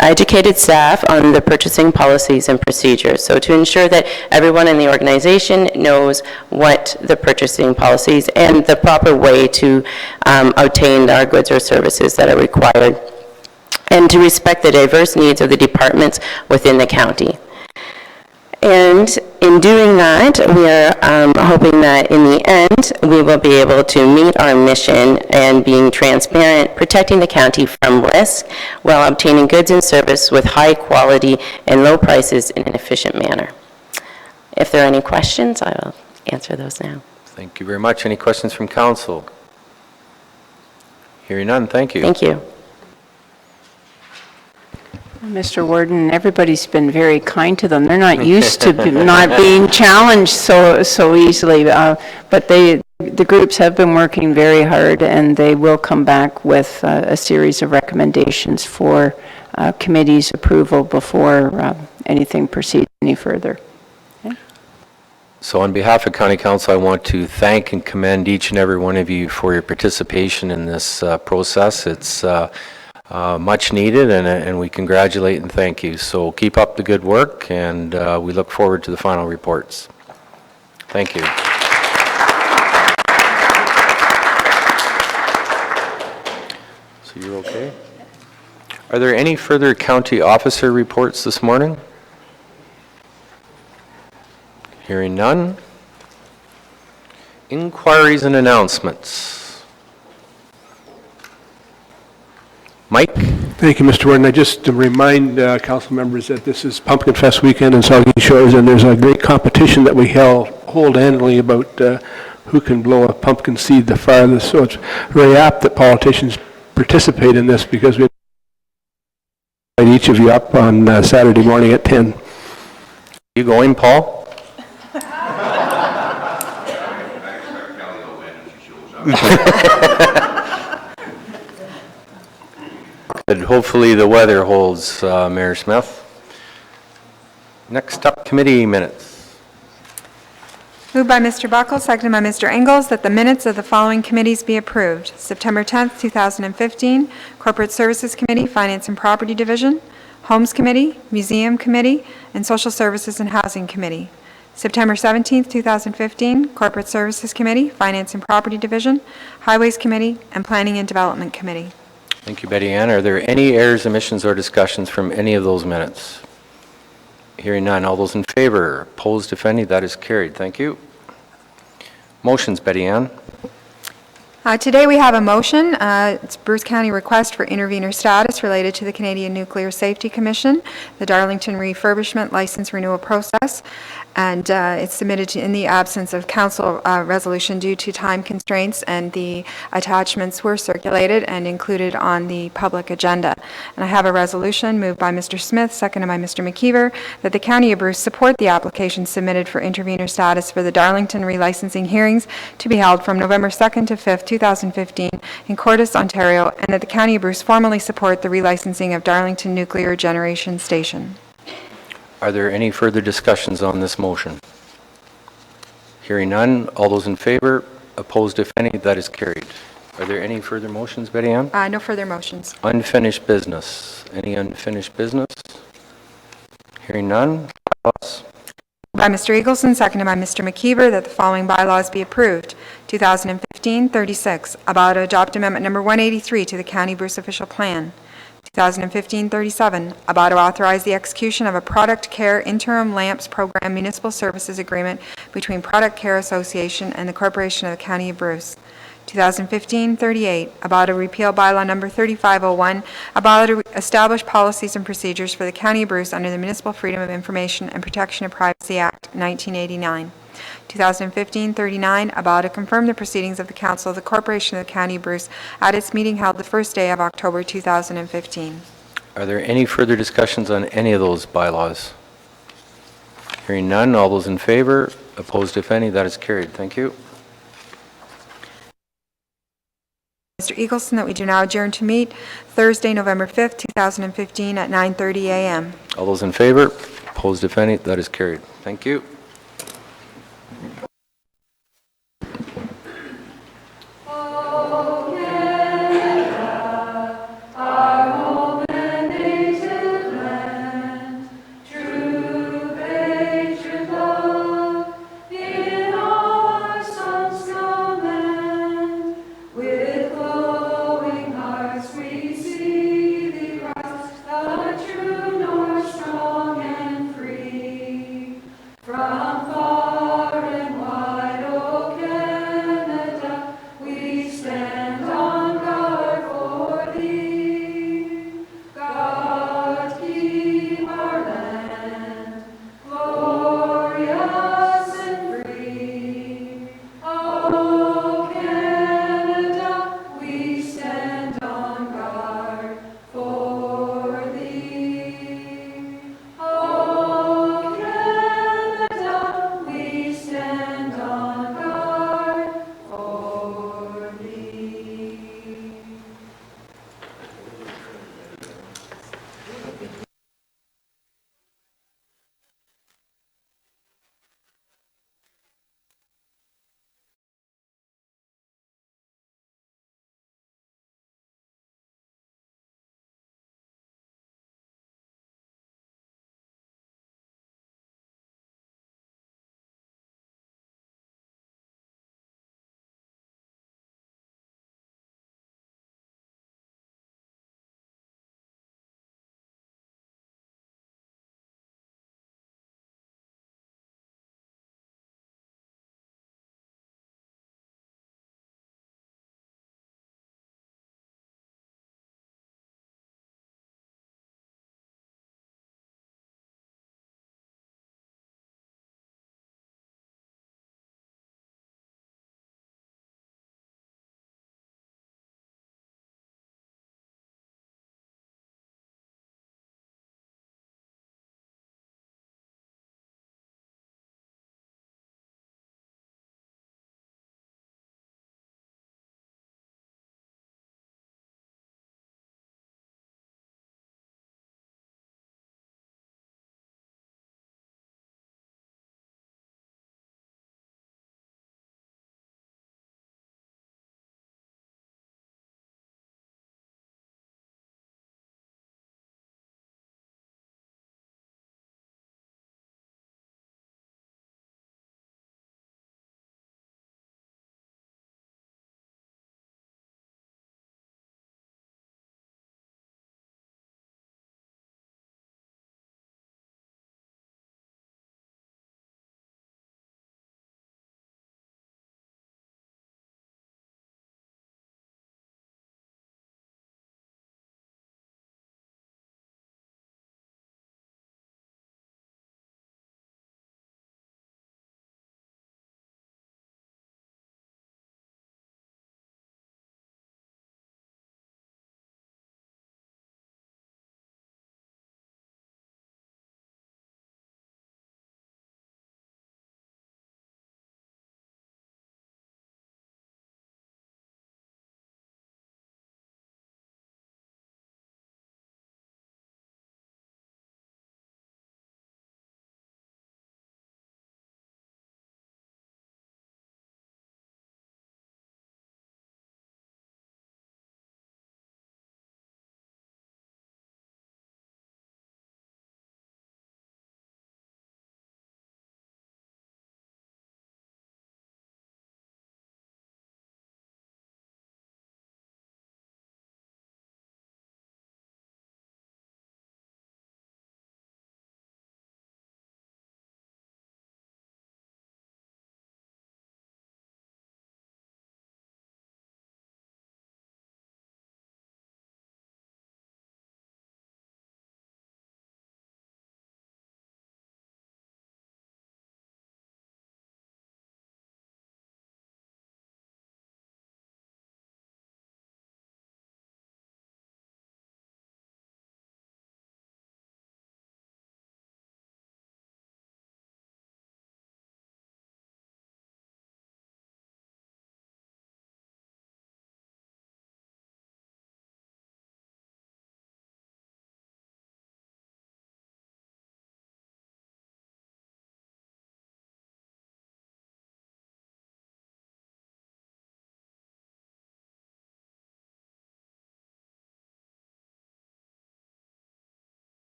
educated staff on the purchasing policies and procedures. So to ensure that everyone in the organization knows what the purchasing policies and the proper way to obtain our goods or services that are required, and to respect the diverse needs of the departments within the county. And in doing that, we are hoping that in the end, we will be able to meet our mission and being transparent, protecting the county from risk while obtaining goods and service with high quality and low prices in an efficient manner. If there are any questions, I will answer those now. Thank you very much. Any questions from council? Hearing none, thank you. Thank you. Mr. Warden, everybody's been very kind to them. They're not used to not being challenged so easily, but the groups have been working very hard, and they will come back with a series of recommendations for committee's approval before anything proceeds any further. Okay. So on behalf of County Council, I want to thank and commend each and every one of you for your participation in this process. It's much needed, and we congratulate and thank you. So keep up the good work, and we look forward to the final reports. Thank you. So you're okay? Are there any further county officer reports this morning? Hearing none. Inquiries and announcements. Mike? Thank you, Mr. Warden. I just to remind council members that this is Pumpkin Fest weekend in Saugeen Shores, and there's a great competition that we hold annually about who can blow a pumpkin seed the farthest. So it's very apt that politicians participate in this, because we invite each of you up on Saturday morning at 10. You going, Paul? Good. Hopefully the weather holds, Mayor Smith. Next up, committee minutes. Moved by Mr. Buckle, seconded by Mr. Engels, that the minutes of the following committees be approved. September 10th, 2015, Corporate Services Committee, Finance and Property Division, Homes Committee, Museum Committee, and Social Services and Housing Committee. September 17th, 2015, Corporate Services Committee, Finance and Property Division, Highways Committee, and Planning and Development Committee. Thank you, Betty Ann. Are there any errors, omissions, or discussions from any of those minutes? Hearing none. All those in favor? Opposed, if any? That is carried. Thank you. Motions, Betty Ann. Today we have a motion. It's Bruce County request for intervenor status related to the Canadian Nuclear Safety Commission, the Darlington refurbishment license renewal process, and it's submitted in the absence of council resolution due to time constraints, and the attachments were circulated and included on the public agenda. And I have a resolution moved by Mr. Smith, seconded by Mr. McKeever, that the County of Bruce support the application submitted for intervenor status for the Darlington relicensing hearings to be held from November 2nd to 5th, 2015 in Cordis, Ontario, and that the County of Bruce formally support the relicensing of Darlington Nuclear Generation Station. Are there any further discussions on this motion? Hearing none. All those in favor? Opposed, if any? That is carried. Are there any further motions, Betty Ann? No further motions. Unfinished business. Any unfinished business? Hearing none. Bylaws. By Mr. Eagleson, seconded by Mr. McKeever, that the following bylaws be approved. 2015-36, about to adopt Amendment Number 183 to the County Bruce Official Plan. 2015-37, about to authorize the execution of a Product Care Interim Lamps Program Municipal Services Agreement between Product Care Association and the Corporation of the County of Bruce. 2015-38, about to repeal bylaw number 3501, about to establish policies and procedures for the County of Bruce under the Municipal Freedom of Information and Protection of Privacy Act, 1989. 2015-39, about to confirm the proceedings of the Council of the Corporation of the County of Bruce at its meeting held the first day of October 2015. Are there any further discussions on any of those bylaws? Hearing none. All those in favor? Opposed, if any? That is carried. Thank you. Mr. Eagleson, that we do now adjourn to meet Thursday, November 5th, 2015 at 9:30 a.m. All those in favor? Opposed, if any? That is carried. Thank you. From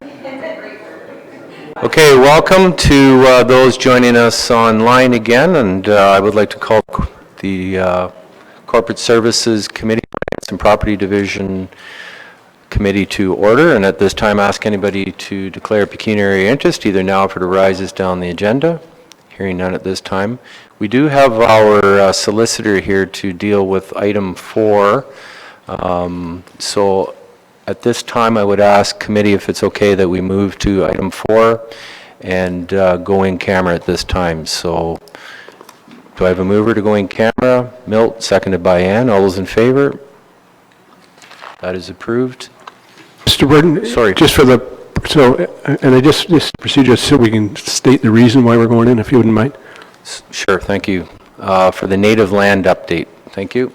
Okay, welcome to those joining us online again, and I would like to call the Corporate Services Committee, Finance and Property Division Committee to order, and at this time ask anybody to declare pecuniary interest, either now or if it arises down the agenda. Hearing none at this time. We do have our solicitor here to deal with item 4. So at this time, I would ask committee if it's okay that we move to item 4 and go in camera at this time. So do I have a mover to go in camera? Milt, seconded by Ann. All those in favor? That is approved. Mr. Burton? Sorry. Just for the, so, and I just, this procedure, so we can state the reason why we're going in, if you wouldn't mind. Sure, thank you. For the native land update. Thank you.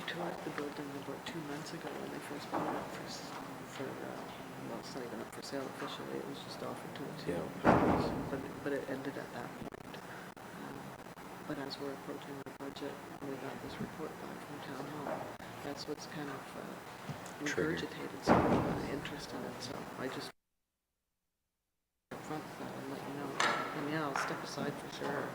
toured the building about 2 months ago when they first put it up well, it's not even up for sale officially, it was just offered to us, but it ended at that point. But as we're approaching the budget, we got this report back from Town Hall. That's what's kind of regurgitated some interest in it, so I just up front with that and let you know. And yeah, I'll step aside for sure.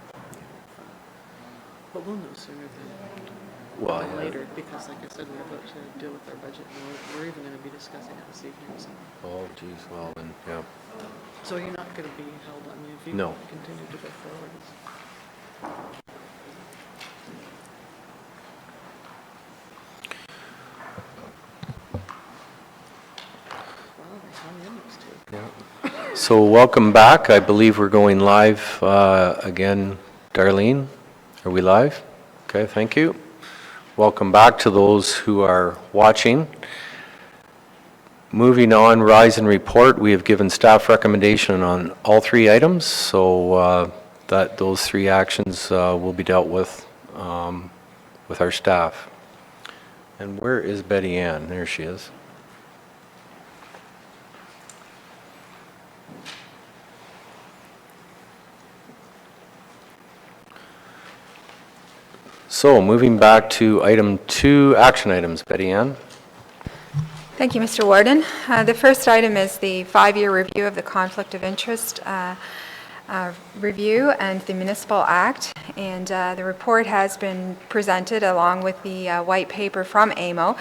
But we'll know sooner than later, because like I said, we're about to deal with our budget, and we're even going to be discussing it this evening, so. Oh, geez, well, then, yeah. So you're not going to be held on me if you No. continue to go forward. Wow, they hung in those two. Yeah. So welcome back. I believe we're going live again. Darlene, are we live? Okay, thank you. Welcome back to those who are watching. Moving on, rise and report. We have given staff recommendation on all three items, so that those three actions will be dealt with our staff. And where is Betty Ann? There she is. So moving back to item 2, action items. Betty Ann. Thank you, Mr. Warden. The first item is the 5-year review of the Conflict of Interest Review and the Municipal Act. And the report has been presented along with the white paper from AMO.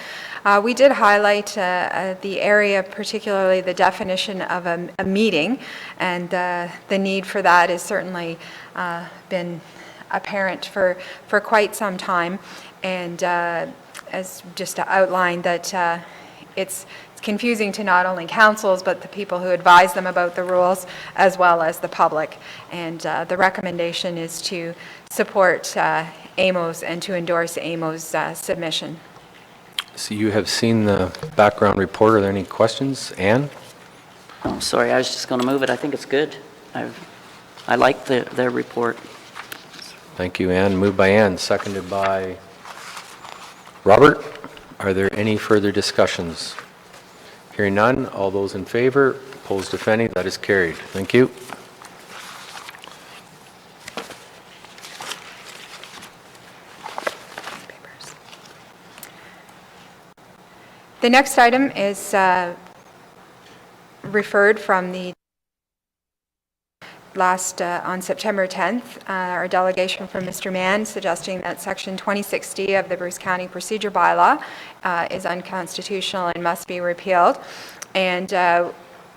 We did highlight the area, particularly the definition of a meeting, and the need for that has certainly been apparent for quite some time. And as just to outline that it's confusing to not only councils, but the people who advise them about the rules, as well as the public. And the recommendation is to support AMO's and to endorse AMO's submission. So you have seen the background report. Are there any questions? Ann? Oh, sorry, I was just going to move it. I think it's good. I like their report. Thank you, Ann. Moved by Ann, seconded by Robert. Are there any further discussions? Hearing none, all those in favor, opposed if any, that is carried. Thank you. The next item is referred from the on September 10th, our delegation from Mr. Mann suggesting that Section 26D of the Bruce County Procedure Bylaw is unconstitutional and must be repealed. And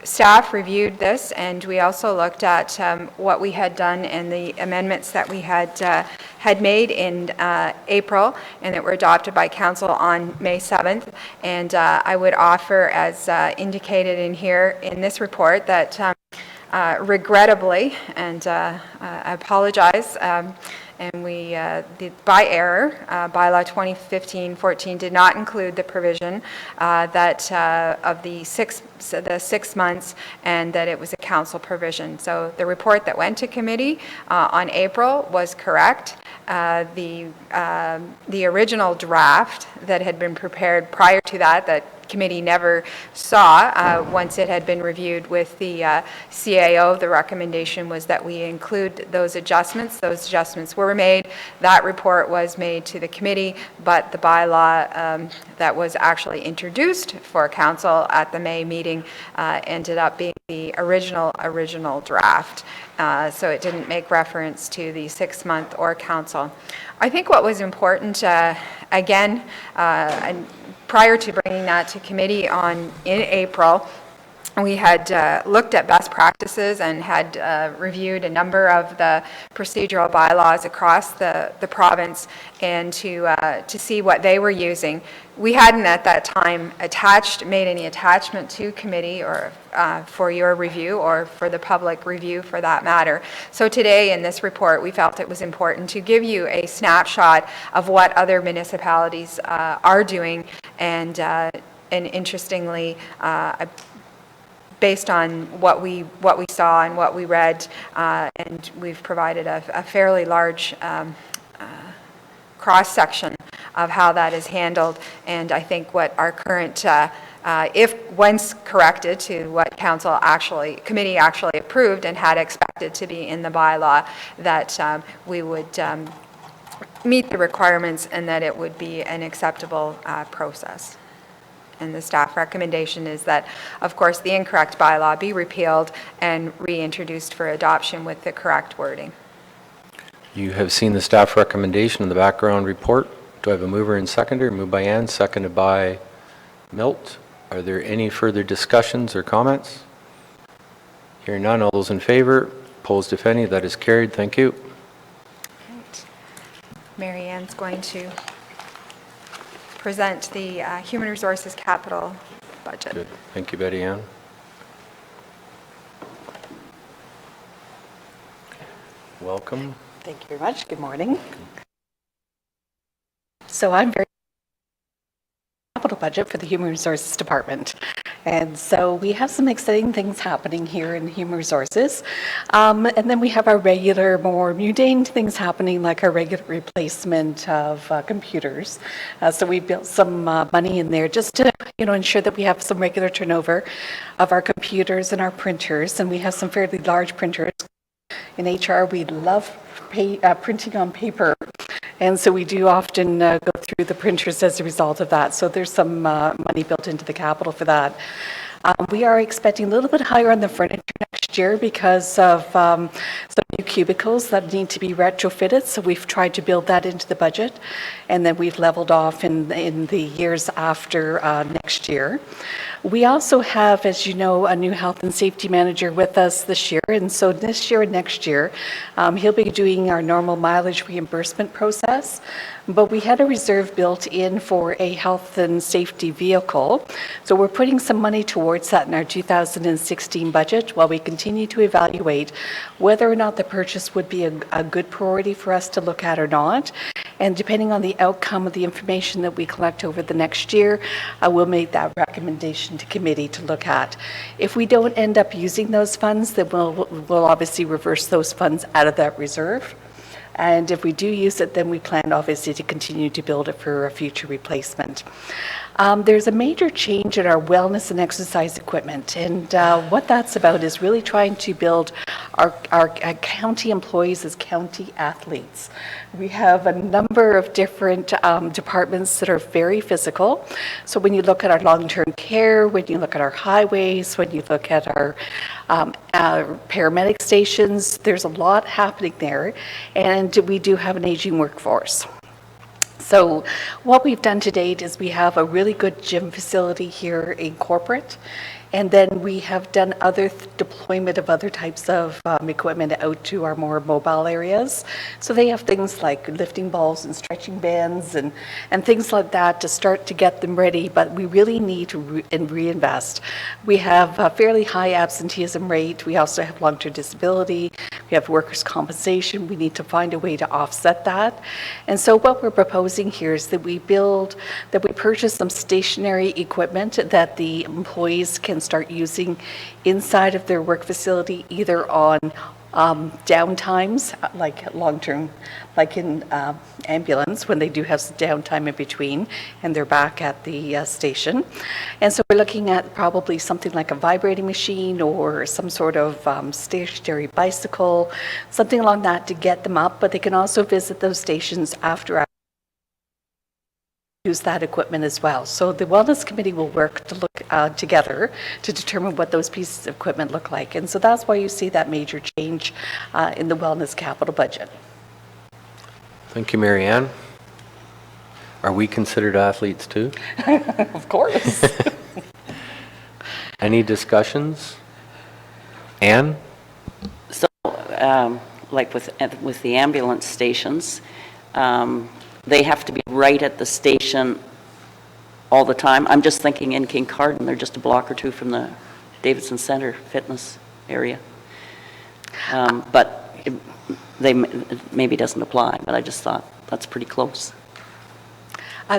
staff reviewed this, and we also looked at what we had done and the amendments that we had made in April and that were adopted by Council on May 7th. And I would offer, as indicated in here in this report, that regrettably, and I apologize, and we, by error, bylaw 2015-14 did not include the provision that of the 6 months, and that it was a council provision. So the report that went to committee on April was correct. The original draft that had been prepared prior to that committee never saw, once it had been reviewed with the CAO, the recommendation was that we include those adjustments. Those adjustments were made. That report was made to the committee, but the bylaw that was actually introduced for council at the May meeting ended up being the original draft. So it didn't make reference to the 6-month or council. I think what was important, again, and prior to bringing that to committee in April, we had looked at best practices and had reviewed a number of the procedural bylaws across the province, and to see what they were using. We hadn't at that time made any attachment to committee or for your review or for the public review for that matter. So today in this report we felt it was important to give you a snapshot of what other municipalities are doing, and interestingly, based on what we saw and what we read, and we've provided a fairly large cross-section of how that is handled. And I think what our current, if once corrected to what committee actually approved and had expected to be in the bylaw, that we would meet the requirements and that it would be an acceptable process. And the staff recommendation is that, of course, the incorrect bylaw be repealed and reintroduced for adoption with the correct wording. You have seen the staff recommendation in the background report. Do I have a mover and seconder? Moved by Ann, seconded by Milt. Are there any further discussions or comments? Hearing none, all those in favor? Opposed, if any? That is carried. Thank you. Mary Ann's going to present the Human Resources Capital Budget. Good. Thank you, Betty Ann. Welcome. Thank you very much. Good morning. So I'm very capital budget for the Human Resources Department. And so we have some exciting things happening here in Human Resources. And then we have our regular, more mundane things happening, like our regular replacement of computers. So we built some money in there just to, ensure that we have some regular turnover of our computers and our printers. And we have some fairly large printers. In HR, we love printing on paper. And so we do often go through the printers as a result of that. So there's some money built into the capital for that. We are expecting a little bit higher on the furniture next year because of some new cubicles that need to be retrofitted. So we've tried to build that into the budget. And then we've leveled off in the years after next year. We also have, as you know, a new health and safety manager with us this year. And so this year and next year, he'll be doing our normal mileage reimbursement process. But we had a reserve built in for a health and safety vehicle. So we're putting some money towards that in our 2016 budget while we continue to evaluate whether or not the purchase would be a good priority for us to look at or not. And depending on the outcome of the information that we collect over the next year, I will make that recommendation to committee to look at. If we don't end up using those funds, then we'll obviously reverse those funds out of that reserve. And if we do use it, then we plan obviously to continue to build it for a future replacement. There's a major change in our wellness and exercise equipment. And what that's about is really trying to build our county employees as county athletes. We have a number of different departments that are very physical. So when you look at our long-term care, when you look at our highways, when you look at our paramedic stations, there's a lot happening there. And we do have an aging workforce. So what we've done to date is we have a really good gym facility here in corporate. And then we have done other deployment of other types of equipment out to our more mobile areas. So they have things like lifting balls and stretching bands and things like that to start to get them ready, but we really need to reinvest. We have a fairly high absenteeism rate. We also have long-term disability. We have workers' compensation. We need to find a way to offset that. And so what we're proposing here is that we purchase some stationary equipment that the employees can start using inside of their work facility, either on downtimes, like long-term, like in ambulance, when they do have some downtime in between and they're back at the station. And so we're looking at probably something like a vibrating machine or some sort of stationary bicycle, something along that to get them up, but they can also visit those stations after use that equipment as well. So the Wellness Committee will work to look together to determine what those pieces of equipment look like. And so that's why you see that major change in the Wellness Capital Budget. Thank you, Mary Ann. Are we considered athletes too? Of course. Any discussions? Ann? So, like with the ambulance stations, they have to be right at the station all the time. I'm just thinking in Kincardine, they're just a block or two from the Davidson Center fitness area. But maybe doesn't apply, but I just thought that's pretty close.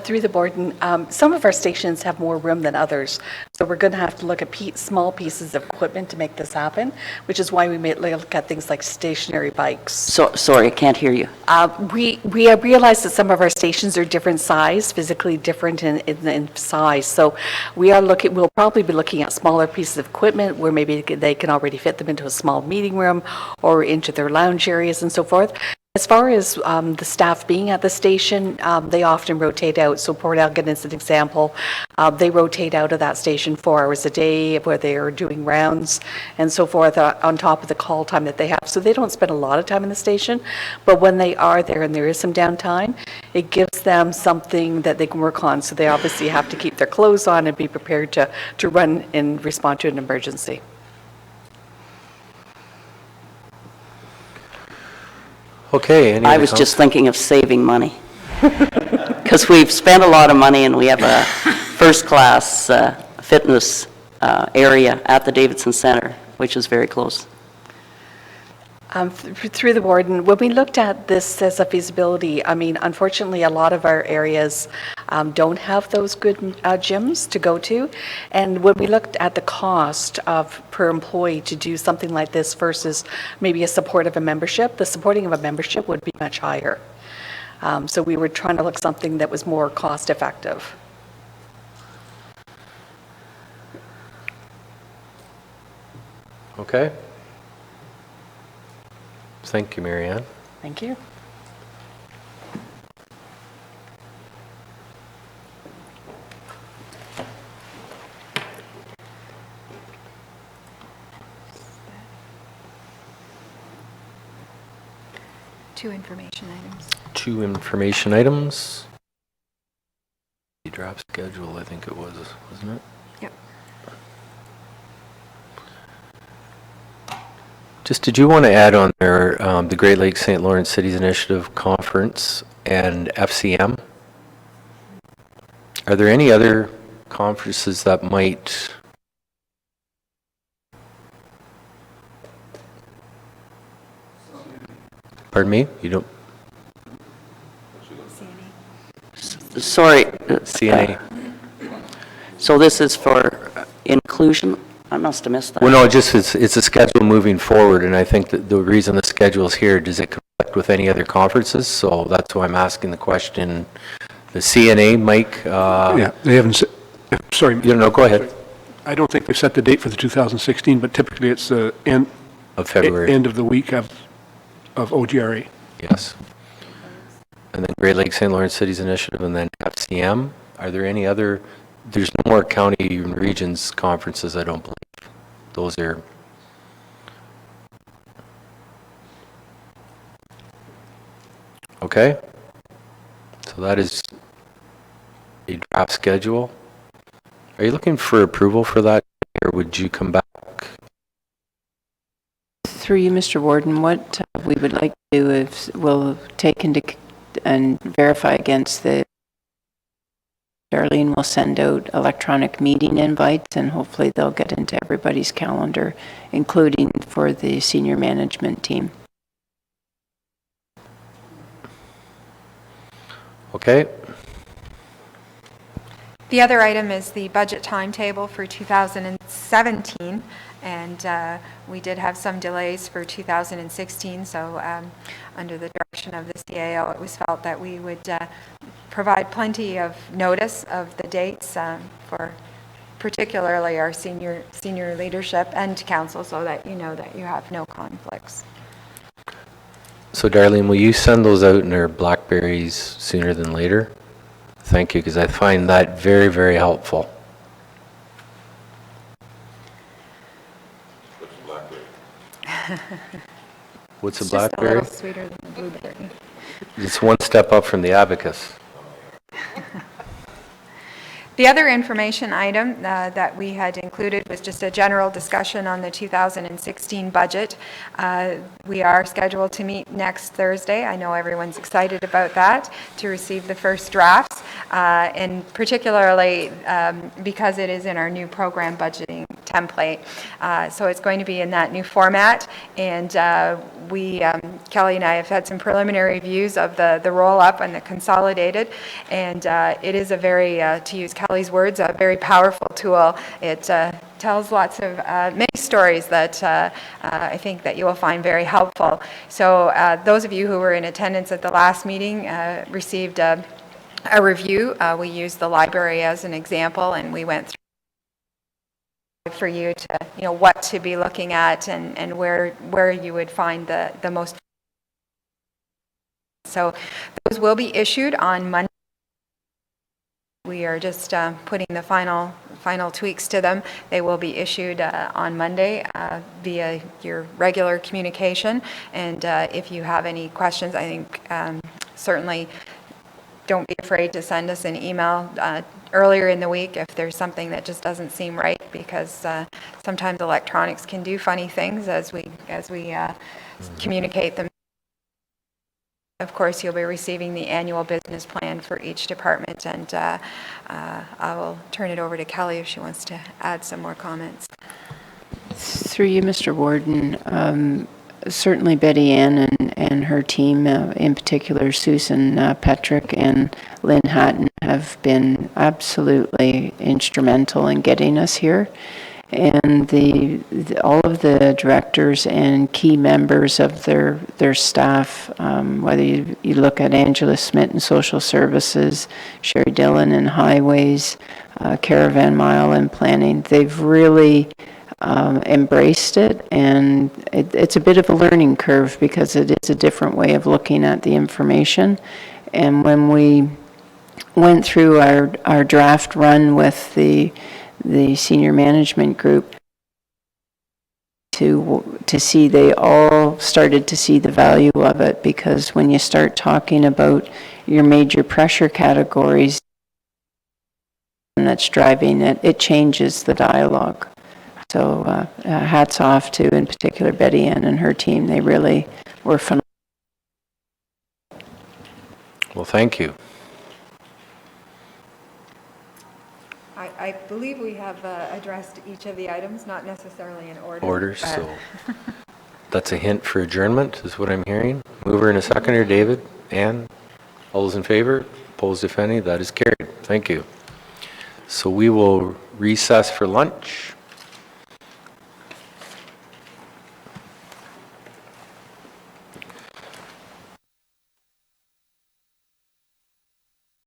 Through the board, and some of our stations have more room than others, so we're going to have to look at small pieces of equipment to make this happen, which is why we may look at things like stationary bikes. Sorry, I can't hear you. We have realized that some of our stations are different size, physically different in size, so we'll probably be looking at smaller pieces of equipment where maybe they can already fit them into a small meeting room or into their lounge areas and so forth. As far as the staff being at the station, they often rotate out. So Port Elgin is an example. They rotate out of that station 4 hours a day where they are doing rounds and so forth on top of the call time that they have. So they don't spend a lot of time in the station, but when they are there and there is some downtime, it gives them something that they can work on. So they obviously have to keep their clothes on and be prepared to run and respond to an emergency. Okay. Any I other was just comments? thinking of saving money. Because we've spent a lot of money and we have a first-class fitness area at the Davidson Center, which is very close. Through the board, and when we looked at this as a feasibility, I mean, unfortunately, a lot of our areas don't have those good gyms to go to. And when we looked at the cost of per employee to do something like this versus maybe a support of a membership, the supporting of a membership would be much higher. So we were trying to look something that was more cost effective. Okay. Thank you, Mary Ann. Thank you. Two information items. 2 information items. The draft schedule, I think it was, wasn't it? Yep. Just, did you want to add on there the Great Lakes St. Lawrence Cities Initiative Conference and FCM? Are there any other conferences that might... Pardon me? You don't... Sorry. CNA. So this is for inclusion? I must have missed that. Well, no, just it's a schedule moving forward, and I think that the reason the schedule is here, does it conflict with any other conferences? So that's why I'm asking the question. The CNA, Mike? Yeah, they haven't, sorry. You don't know, go ahead. I don't think they've set the date for the 2016, but typically it's the end Of February. End of the week of OGRA. Yes. And then Great Lakes St. Lawrence Cities Initiative, and then FCM. Are there any other, there's no more county and regions conferences, I don't believe. Those are, okay. So that is a draft schedule. Are you looking for approval for that, or would you come back? Through you, Mr. Warden, what we would like to do is we'll take into and verify against the, Darlene will send out electronic meeting invites and hopefully they'll get into everybody's calendar, including for the senior management team. Okay. The other item is the budget timetable for 2017, and we did have some delays for 2016, so under the direction of the CAO, it was felt that we would provide plenty of notice of the dates for particularly our senior leadership and council, so that you know that you have no conflicts. So Darlene, will you send those out in their Blackberries sooner than later? Thank you, because I find that very, very helpful. What's a Blackberry? It's just a little sweeter than the blueberry. It's one step up from the abacus. The other information item that we had included was just a general discussion on the 2016 budget. We are scheduled to meet next Thursday. I know everyone's excited about that, to receive the first drafts, and particularly because it is in our new program budgeting template. So it's going to be in that new format, and Kelly and I have had some preliminary views of the roll-up and the consolidated, and it is a very, to use Kelly's words, a very powerful tool. It tells lots of, many stories that I think that you will find very helpful. So those of you who were in attendance at the last meeting received a review. We used the library as an example, and we went through for you to, what to be looking at and where you would find the most. So those will be issued on Monday. We are just putting the final tweaks to them. They will be issued on Monday via your regular communication. And if you have any questions, I think certainly don't be afraid to send us an email earlier in the week if there's something that just doesn't seem right, because sometimes electronics can do funny things as we communicate them. Of course, you'll be receiving the annual business plan for each department, and I will turn it over to Kelly if she wants to add some more comments. Through you, Mr. Warden, certainly Betty Ann and her team, in particular Susan Petrick and Lynn Hatton, have been absolutely instrumental in getting us here. And all of the directors and key members of their staff, whether you look at Angela Smith in Social Services, Sherry Dillon in Highways, Caravan Mile in Planning, they've really embraced it, and it's a bit of a learning curve because it is a different way of looking at the information. And when we went through our draft run with the senior management group to see, they all started to see the value of it, because when you start talking about your major pressure categories, and that's driving it, it changes the dialogue. So hats off to, in particular, Betty Ann and her team. They really were phenomenal. Well, thank you. I believe we have addressed each of the items, not necessarily in order. Orders, so that's a hint for adjournment, is what I'm hearing. Mover and a seconder, David, Ann, all those in favor, opposed if any, that is carried. Thank you. So we will recess for lunch.